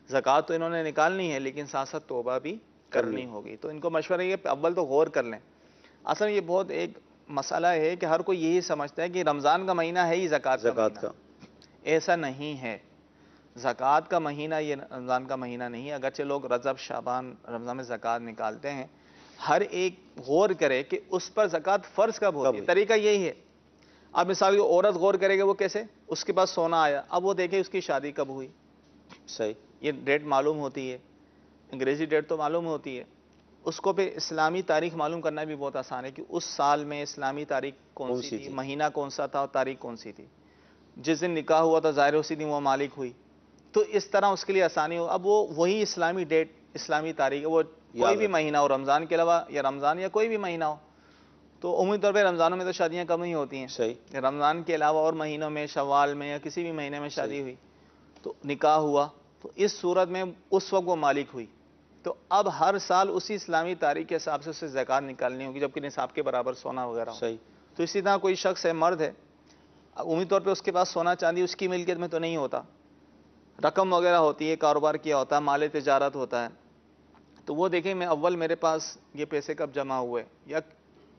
زکوٰۃ تو انہوں نے نکالنی ہے لیکن ساتھ ساتھ توبہ بھی کرنی ہوگی، تو ان کو مشورہ یہ اول تو غور کر لیں۔ اصل یہ بہت ایک مسئلہ ہے کہ ہر کوئی یہی سمجھتا ہے کہ رمضان کا مہینہ ہے ہی زکوٰۃ کا، ایسا نہیں ہے، زکوٰۃ کا مہینہ یہ رمضان کا مہینہ نہیں ہے، اگرچہ لوگ رجب شعبان رمضان میں زکوٰۃ نکالتے ہیں، ہر ایک غور کرے کہ اس پر زکوٰۃ فرض کب ہوتی ہے، طریقہ یہی ہے۔ اب مثال کی عورت غور کرے گا، وہ کیسے، اس کے پاس سونا آیا، اب وہ دیکھے اس کی شادی کب ہوئی، صحیح، یہ ڈیٹ معلوم ہوتی ہے، انگریزی ڈیٹ تو معلوم ہوتی ہے، اس کو پھر اسلامی تاریخ معلوم کرنا بھی بہت آسان ہے کہ اس سال میں اسلامی تاریخ کون سی تھی، مہینہ کون سا تھا اور تاریخ کون سی تھی، جس دن نکاح ہوا تھا ظاہر اسی دن وہ مالک ہوئی، تو اس طرح اس کے لیے آسانی ہو، اب وہ وہی اسلامی ڈیٹ اسلامی تاریخ، وہ کوئی بھی مہینہ ہو رمضان کے علاوہ، یا رمضان یا کوئی بھی مہینہ ہو، تو عمومی طور پہ رمضانوں میں تو شادیاں کم ہی ہوتی ہیں، صحیح، رمضان کے علاوہ اور مہینوں میں شوال میں یا کسی بھی مہینے میں شادی ہوئی تو نکاح ہوا، تو اس صورت میں اس وقت وہ مالک ہوئی، تو اب ہر سال اسی اسلامی تاریخ کے حساب سے اسے زکوٰۃ نکالنی ہوگی، جبکہ نصاب کے برابر سونا وغیرہ ہو۔ صحیح۔ تو اسی طرح کوئی شخص ہے، مرد ہے، عمومی طور پہ اس کے پاس سونا چاندی اس کی ملکیت میں تو نہیں ہوتا، رقم وغیرہ ہوتی ہے، کاروبار کیا ہوتا ہے، مال تجارت ہوتا ہے، تو وہ دیکھیں میں اول میرے پاس یہ پیسے کب جمع ہوئے، یا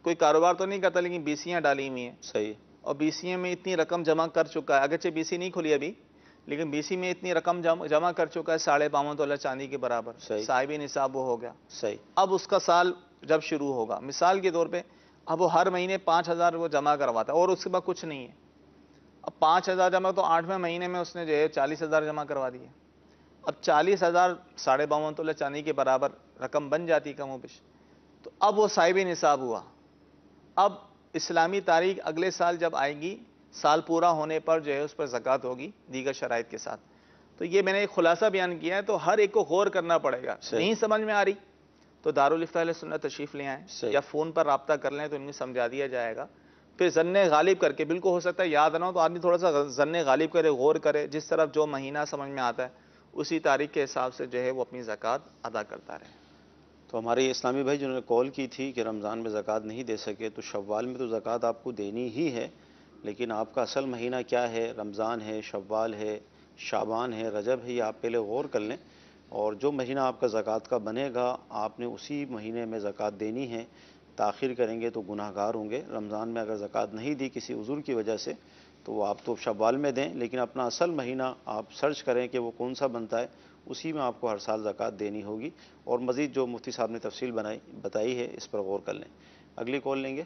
کوئی کاروبار تو نہیں کرتا لیکن بیسیاں ڈالی ہوئی ہیں، صحیح، اور بیسیے میں اتنی رقم جمع کر چکا ہے، اگرچہ بیسی نہیں کھلی ابھی، لیکن بیسی میں اتنی رقم جمع کر چکا ہے 52.5 تولہ چاندی کے برابر، صاحب نصاب وہ ہو گیا۔ صحیح۔ اب اس کا سال جب شروع ہوگا، مثال کے طور پہ اب وہ ہر مہینے 5,000 وہ جمع کرواتا ہے اور اس کے بعد کچھ نہیں ہے، اب 5,000 جمع تو 8ویں مہینے میں اس نے جو ہے 40,000 جمع کروا دیے، اب 40,000 52.5 تولہ چاندی کے برابر رقم بن جاتی کم و بیش، تو اب وہ صاحب نصاب ہوا۔ اب اسلامی تاریخ اگلے سال جب آئے گی، سال پورا ہونے پر جو ہے اس پر زکوٰۃ ہوگی دیگر شرائط کے ساتھ۔ تو یہ میں نے ایک خلاصہ بیان کیا ہے، تو ہر ایک کو غور کرنا پڑے گا، نہیں سمجھ میں آ رہی تو دارالفتاء اہل سنت تشریف لے آئیں یا فون پر رابطہ کر لیں تو ان میں سمجھا دیا جائے گا، پھر ظن غالب کر کے، بالکل ہو سکتا ہے یاد نہ ہو تو آدمی تھوڑا سا ظن غالب کرے، غور کرے، جس طرف جو مہینہ سمجھ میں آتا ہے اسی تاریخ کے حساب سے جو ہے وہ اپنی زکوٰۃ ادا کرتا رہے۔ تو ہمارے اسلامی بھائی جنہوں نے کال کی تھی کہ رمضان میں زکوٰۃ نہیں دے سکے، تو شوال میں تو زکوٰۃ آپ کو دینی ہی ہے، لیکن آپ کا اصل مہینہ کیا ہے، رمضان ہے، شوال ہے، شعبان ہے، رجب ہے، یہ آپ پہلے غور کر لیں، اور جو مہینہ آپ کا زکوٰۃ کا بنے گا آپ نے اسی مہینے میں زکوٰۃ دینی ہے، تاخیر کریں گے تو گناہ گار ہوں گے۔ رمضان میں اگر زکوٰۃ نہیں دی کسی عذر کی وجہ سے تو وہ آپ تو شوال میں دیں، لیکن اپنا اصل مہینہ آپ سرچ کریں کہ وہ کون سا بنتا ہے، اسی میں آپ کو ہر سال زکوٰۃ دینی ہوگی، اور مزید جو مفتی صاحب نے تفصیل بتائی ہے اس پر غور کر لیں۔ اگلی کال لیں گے۔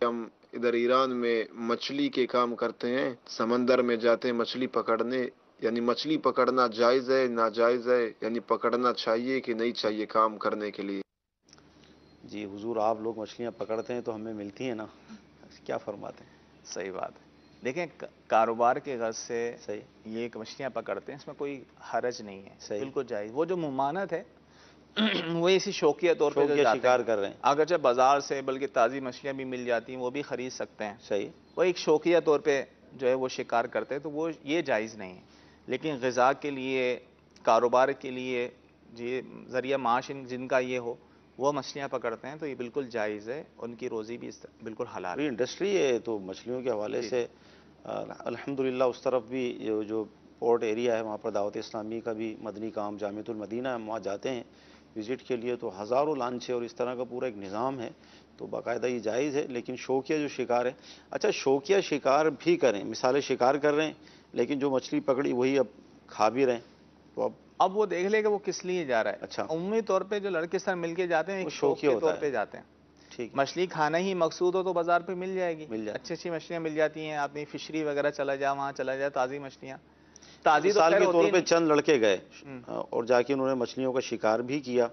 ہم ادھر ایران میں مچھلی کے کام کرتے ہیں، سمندر میں جاتے ہیں مچھلی پکڑنے، یعنی مچھلی پکڑنا جائز ہے ناجائز ہے، یعنی پکڑنا چاہیے کہ نہیں چاہیے کام کرنے کے لیے؟ جی حضور، آپ لوگ مچھلیاں پکڑتے ہیں تو ہمیں ملتی ہیں نا، کیا فرماتے ہیں؟ صحیح بات ہے، دیکھیں کاروبار کے غرض سے یہ ایک مچھلیاں پکڑتے ہیں، اس میں کوئی حرج نہیں ہے، بالکل جائز۔ وہ جو ممانعت ہے وہ اسی شوقیہ طور پہ شکار کر رہے ہیں، اگرچہ بازار سے بلکہ تازی مچھلیاں بھی مل جاتی ہیں، وہ بھی خرید سکتے ہیں، صحیح، وہ ایک شوقیہ طور پہ جو ہے وہ شکار کرتے ہیں، تو وہ یہ جائز نہیں ہے، لیکن غذا کے لیے، کاروبار کے لیے، ذریعہ معاش جن کا یہ ہو وہ مچھلیاں پکڑتے ہیں تو یہ بالکل جائز ہے، ان کی روزی بھی بالکل حلال ہے۔ انڈسٹری ہے تو مچھلیوں کے حوالے سے الحمدللہ اس طرف بھی جو پورٹ ایریا ہے وہاں پر دعوت اسلامی کا بھی مدنی کام، جامعۃ المدینہ ہم وہاں جاتے ہیں وزٹ کے لیے، تو ہزاروں لانچیں اور اس طرح کا پورا ایک نظام ہے، تو باقاعدہ یہ جائز ہے۔ لیکن شوقیہ جو شکار ہے، اچھا شوقیہ شکار بھی کریں، مثال شکار کر رہے ہیں لیکن جو مچھلی پکڑی وہی اب کھا بھی رہے ہیں، تو اب وہ دیکھ لے کہ وہ کس لیے جا رہا ہے۔ اچھا، عمومی طور پہ جو لڑکے سر مل کے جاتے ہیں ایک شوق کے طور پہ جاتے ہیں، ٹھیک، مچھلی کھانا ہی مقصود ہو تو بازار پہ مل جائے گی، اچھی اچھی مچھلیاں مل جاتی ہیں، آدمی فشری وغیرہ چلا جائے، وہاں چلا جائے، تازی مچھلیاں تازی تو مثال کے طور پہ ہوتی چند لڑکے گئے اور جا کے انہوں نے مچھلیوں کا شکار بھی کیا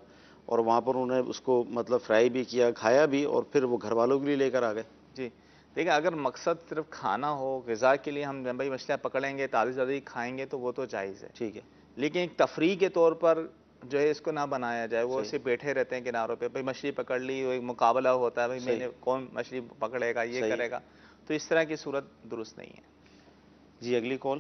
اور وہاں پر انہوں نے اس کو مطلب فرائی بھی کیا، کھایا بھی، اور پھر وہ گھر والوں کے لیے لے کر آ گئے۔ جی دیکھیں، اگر مقصد صرف کھانا ہو، غذا کے لیے ہم بھائی مچھلیاں پکڑیں گے، تازی تازی کھائیں گے تو وہ تو جائز ہے، ٹھیک ہے، لیکن ایک تفریح کے طور پر جو ہے اس کو نہ بنایا جائے، وہ اسے بیٹھے رہتے ہیں کناروں پہ، بھائی مچھلی پکڑ لی، ایک مقابلہ ہوتا ہے، بھائی میں نے کون مچھلی پکڑے گا، یہ کرے گا، تو اس طرح کی صورت درست نہیں ہے۔ جی اگلی کال۔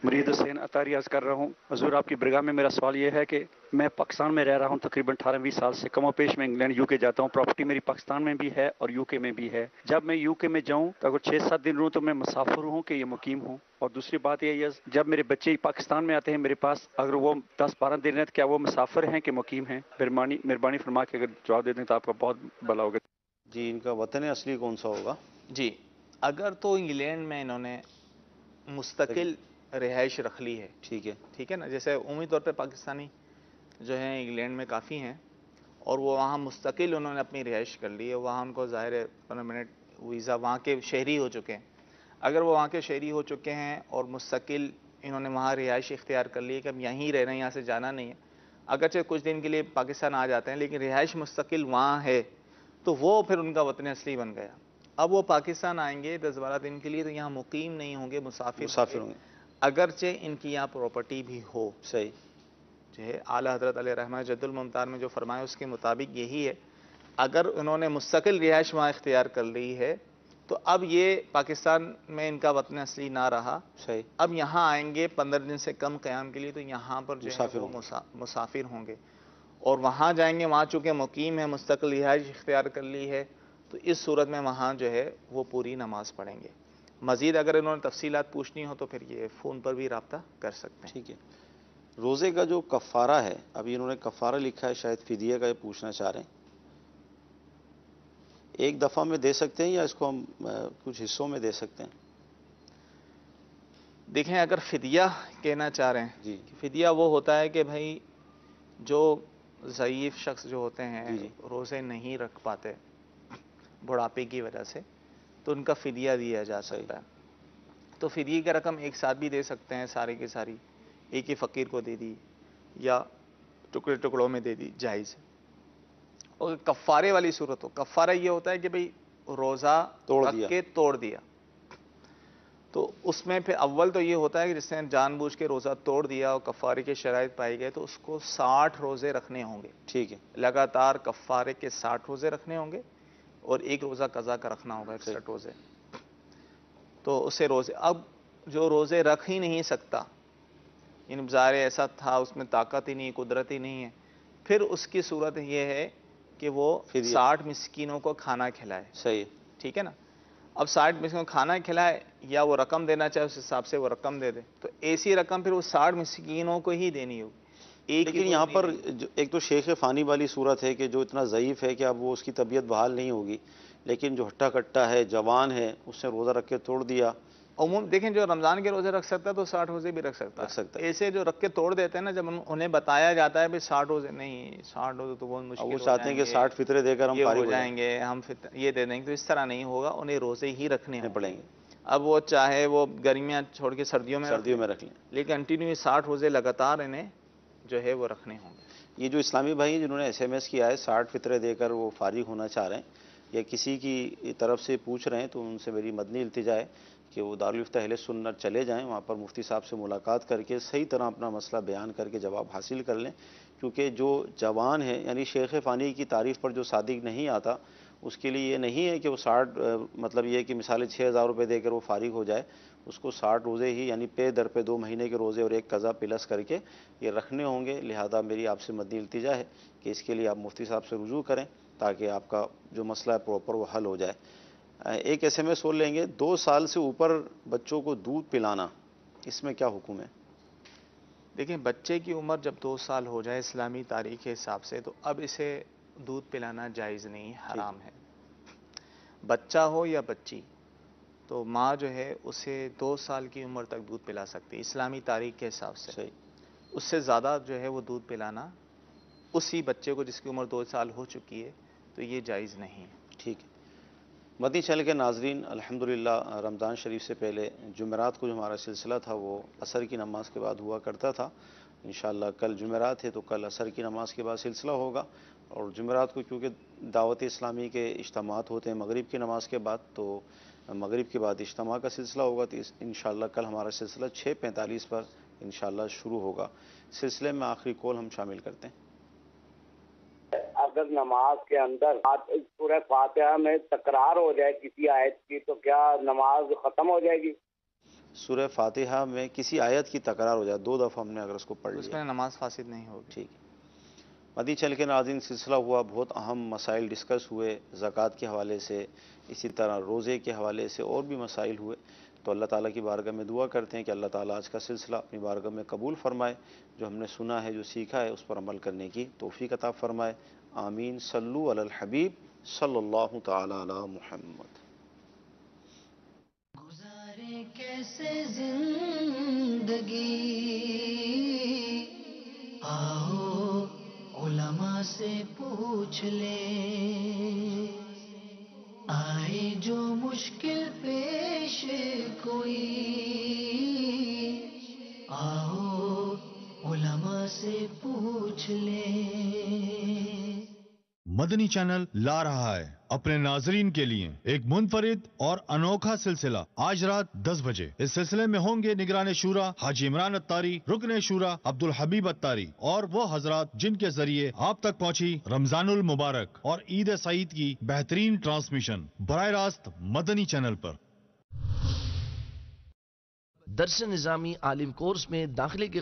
مرید حسین اطاری عرض کر رہا ہوں، حضور آپ کی برگاہ میں میرا سوال یہ ہے کہ میں پاکستان میں رہ رہا ہوں تقریباً 18-20 سال سے، کم و بیش میں انگلینڈ یو کے جاتا ہوں، پراپرٹی میری پاکستان میں بھی ہے اور یو کے میں بھی ہے۔ جب میں یو کے میں جاؤں تو اگر 6-7 دن رہوں تو میں مسافر ہوں کہ یہ مقیم ہوں؟ اور دوسری بات یہ ہے جب میرے بچے پاکستان میں آتے ہیں میرے پاس، اگر وہ 10-12 دن رہتے کیا وہ مسافر ہیں کہ مقیم ہیں؟ مہربانی فرما کے اگر جواب دے دیں تو آپ کا بہت بھلا ہوگا۔ جی ان کا وطن اصلی کون سا ہوگا؟ جی اگر تو انگلینڈ میں انہوں نے مستقل رہائش رکھ لی ہے، ٹھیک ہے نا، جیسے عمومی طور پہ پاکستانی جو ہیں انگلینڈ میں کافی ہیں اور وہ وہاں مستقل انہوں نے اپنی رہائش کر لی ہے، وہاں ان کو ظاہر ہے پرماننٹ ویزا، وہاں کے شہری ہو چکے ہیں، اگر وہ وہاں کے شہری ہو چکے ہیں اور مستقل انہوں نے وہاں رہائش اختیار کر لی ہے کہ ہم یہیں رہ رہے ہیں، یہاں سے جانا نہیں ہے، اگرچہ کچھ دن کے لیے پاکستان آ جاتے ہیں لیکن رہائش مستقل وہاں ہے، تو وہ پھر ان کا وطن اصلی بن گیا۔ اب وہ پاکستان آئیں گے 10-12 دن کے لیے تو یہاں مقیم نہیں ہوں گے، مسافر ہوں گے، اگرچہ ان کی یہاں پراپرٹی بھی ہو۔ صحیح، جو ہے اعلیٰ حضرت علیہ رحمہ جد الممتار میں جو فرمایا اس کے مطابق یہی ہے، اگر انہوں نے مستقل رہائش وہاں اختیار کر لی ہے تو اب یہ پاکستان میں ان کا وطن اصلی نہ رہا، صحیح، اب یہاں آئیں گے 15 دن سے کم قیام کے لیے، تو یہاں پر جو ہے وہ مسافر ہوں گے، اور وہاں جائیں گے، وہاں چونکہ مقیم ہے، مستقل رہائش اختیار کر لی ہے، تو اس صورت میں وہاں جو ہے وہ پوری نماز پڑھیں گے۔ مزید اگر انہوں نے تفصیلات پوچھنی ہو تو پھر یہ فون پر بھی رابطہ کر سکتے ہیں۔ ٹھیک ہے۔ روزے کا جو کفارہ ہے، ابھی انہوں نے کفارہ لکھا ہے، شاید فدیہ کا یہ پوچھنا چاہ رہے ہیں، ایک دفعہ میں دے سکتے ہیں یا اس کو ہم کچھ حصوں میں دے سکتے ہیں؟ دیکھیں اگر فدیہ کہنا چاہ رہے ہیں، جی، فدیہ وہ ہوتا ہے کہ بھائی جو ضعیف شخص جو ہوتے ہیں جی، روزے نہیں رکھ پاتے بڑھاپے کی وجہ سے، تو ان کا فدیہ دیا جا سکتا ہے۔ تو فدیے کی رقم ایک ساتھ بھی دے سکتے ہیں، ساری کی ساری ایک ہی فقیر کو دے دی یا ٹکڑے ٹکڑوں میں دے دی، جائز ہے۔ اور کفارے والی صورت ہو، کفارہ یہ ہوتا ہے کہ بھئی روزہ رکھ کے توڑ دیا، تو اس میں پھر اول تو یہ ہوتا ہے کہ جس نے جان بوجھ کے روزہ توڑ دیا اور کفارے کے شرائط پائی گئے تو اس کو 60 روزے رکھنے ہوں گے، ٹھیک ہے، لگاتار کفارے کے 60 روزے رکھنے ہوں گے، اور ایک روزہ قضا کا رکھنا ہوگا، 61 روزے۔ تو اسے روزے، اب جو روزے رکھ ہی نہیں سکتا، یعنی ظاہر ایسا تھا اس میں طاقت ہی نہیں، قدرت ہی نہیں ہے، پھر اس کی صورت یہ ہے کہ وہ 60 مسکینوں کو کھانا کھلائے، صحیح، ٹھیک ہے نا۔ اب 60 مسکینوں کو کھانا کھلائے، یا وہ رقم دینا چاہے اس حساب سے وہ رقم دے دے، تو ایسی رقم پھر وہ 60 مسکینوں کو ہی دینی ہوگی۔ لیکن یہاں پر ایک تو شیخ فانی والی صورت ہے کہ جو اتنا ضعیف ہے کہ اب وہ اس کی طبیعت بحال نہیں ہوگی، لیکن جو ہٹا کٹا ہے، جوان ہے، اس نے روزہ رکھ کے توڑ دیا۔ عموم دیکھیں جو رمضان کے روزے رکھ سکتا ہے تو 60 روزے بھی رکھ سکتا ہے، ایسے جو رکھ کے توڑ دیتے ہیں نا، جب انہیں بتایا جاتا ہے 60 روزے نہیں، 60 روزے تو بہت مشکل، وہ چاہتے ہیں کہ 60 فطرے دے کر ہم فارغ فارغ ہو جائیں گے، ہم یہ دے دیں گے، تو اس طرح نہیں ہوگا، انہیں روزے ہی رکھنے پڑیں گے۔ اب وہ چاہے وہ گرمیاں چھوڑ کے سردیوں میں رکھ لیں، لیکن کنٹینیو 60 روزے لگاتار انہیں جو ہے وہ رکھنے ہوں گے۔ یہ جو اسلامی بھائی جنہوں نے SMS کیا ہے 60 فطرے دے کر وہ فارغ ہونا چاہ رہے ہیں یا کسی کی طرف سے پوچھ رہے ہیں، تو ان سے میری مدنی التجا ہے کہ وہ دارالفتہ اہل سنت چلے جائیں، وہاں پر مفتی صاحب سے ملاقات کر کے صحیح طرح اپنا مسئلہ بیان کر کے جواب حاصل کر لیں، کیونکہ جو جوان ہے، یعنی شیخ فانی کی تعریف پر جو صادق نہیں آتا، اس کے لیے یہ نہیں ہے کہ وہ 60 مطلب یہ کہ مثال 6000 روپے دے کر وہ فارغ ہو جائے، اس کو 60 روزے ہی یعنی پے در پہ 2 مہینے کے روزے اور ایک قضا پلس کر کے یہ رکھنے ہوں گے۔ لہذا میری آپ سے مدنی التجا ہے کہ اس کے لیے آپ مفتی صاحب سے رجوع کریں تاکہ آپ کا جو مسئلہ ہے پراپر وہ حل ہو جائے۔ ایک SMS اور لیں گے، 2 سال سے اوپر بچوں کو دودھ پلانا، اس میں کیا حکم ہے؟ دیکھیں بچے کی عمر جب 2 سال ہو جائے اسلامی تاریخ کے حساب سے، تو اب اسے دودھ پلانا جائز نہیں، حرام ہے۔ بچہ ہو یا بچی، تو ماں جو ہے اسے 2 سال کی عمر تک دودھ پلا سکتی اسلامی تاریخ کے حساب سے، اس سے زیادہ جو ہے وہ دودھ پلانا اسی بچے کو جس کی عمر 2 سال ہو چکی ہے تو یہ جائز نہیں ہے۔ ٹھیک ہے مدنی چینل کے ناظرین، الحمدللہ رمضان شریف سے پہلے جمعرات کو جو ہمارا سلسلہ تھا وہ عصر کی نماز کے بعد ہوا کرتا تھا۔ انشاءاللہ کل جمعرات ہے تو کل عصر کی نماز کے بعد سلسلہ ہوگا، اور جمعرات کو کیونکہ دعوت اسلامی کے اجتماعات ہوتے ہیں مغرب کی نماز کے بعد، تو مغرب کے بعد اجتماع کا سلسلہ ہوگا، تو انشاءاللہ کل ہمارا سلسلہ 6:45 پر انشاءاللہ شروع ہوگا۔ سلسلے میں آخری کال ہم شامل کرتے ہیں۔ اگر نماز کے اندر سورہ فاتحہ میں تکرار ہو جائے کسی آیت کی تو کیا نماز ختم ہو جائے گی؟ سورہ فاتحہ میں کسی آیت کی تکرار ہو جائے 2 دفعہ ہم نے اگر اس کو پڑھ لیا، اس میں نماز فاسد نہیں ہوگی۔ ٹھیک ہے مدنی چینل کے ناظرین، سلسلہ ہوا، بہت اہم مسائل ڈسکس ہوئے، زکوٰۃ کے حوالے سے، اسی طرح روزے کے حوالے سے اور بھی مسائل ہوئے، تو اللہ تعالیٰ کی بارگاہ میں دعا کرتے ہیں کہ اللہ تعالیٰ آج کا سلسلہ اپنی بارگاہ میں قبول فرمائے، جو ہم نے سنا ہے، جو سیکھا ہے، اس پر عمل کرنے کی توفیق عطا فرمائے، آمین۔ صلو علی الحبیب صلی اللہ تعالی علی محمد۔ گزارے کیسے زندگی، آؤ علماء سے پوچھ لیں، آئے جو مشکل پیش کوئی، آؤ علماء سے پوچھ لیں۔ مدنی چینل لا رہا ہے اپنے ناظرین کے لیے ایک منفرد اور انوکھا سلسلہ آج رات 10 بجے۔ اس سلسلے میں ہوں گے نگران شورا حاجی عمران اتاری، رکن شورا عبدالحبیب اتاری اور وہ حضرات جن کے ذریعے آپ تک پہنچی رمضان المبارک اور عید سعید کی بہترین ٹرانسمیشن براہ راست مدنی چینل پر۔ درس نظامی عالم کورس میں داخلے کے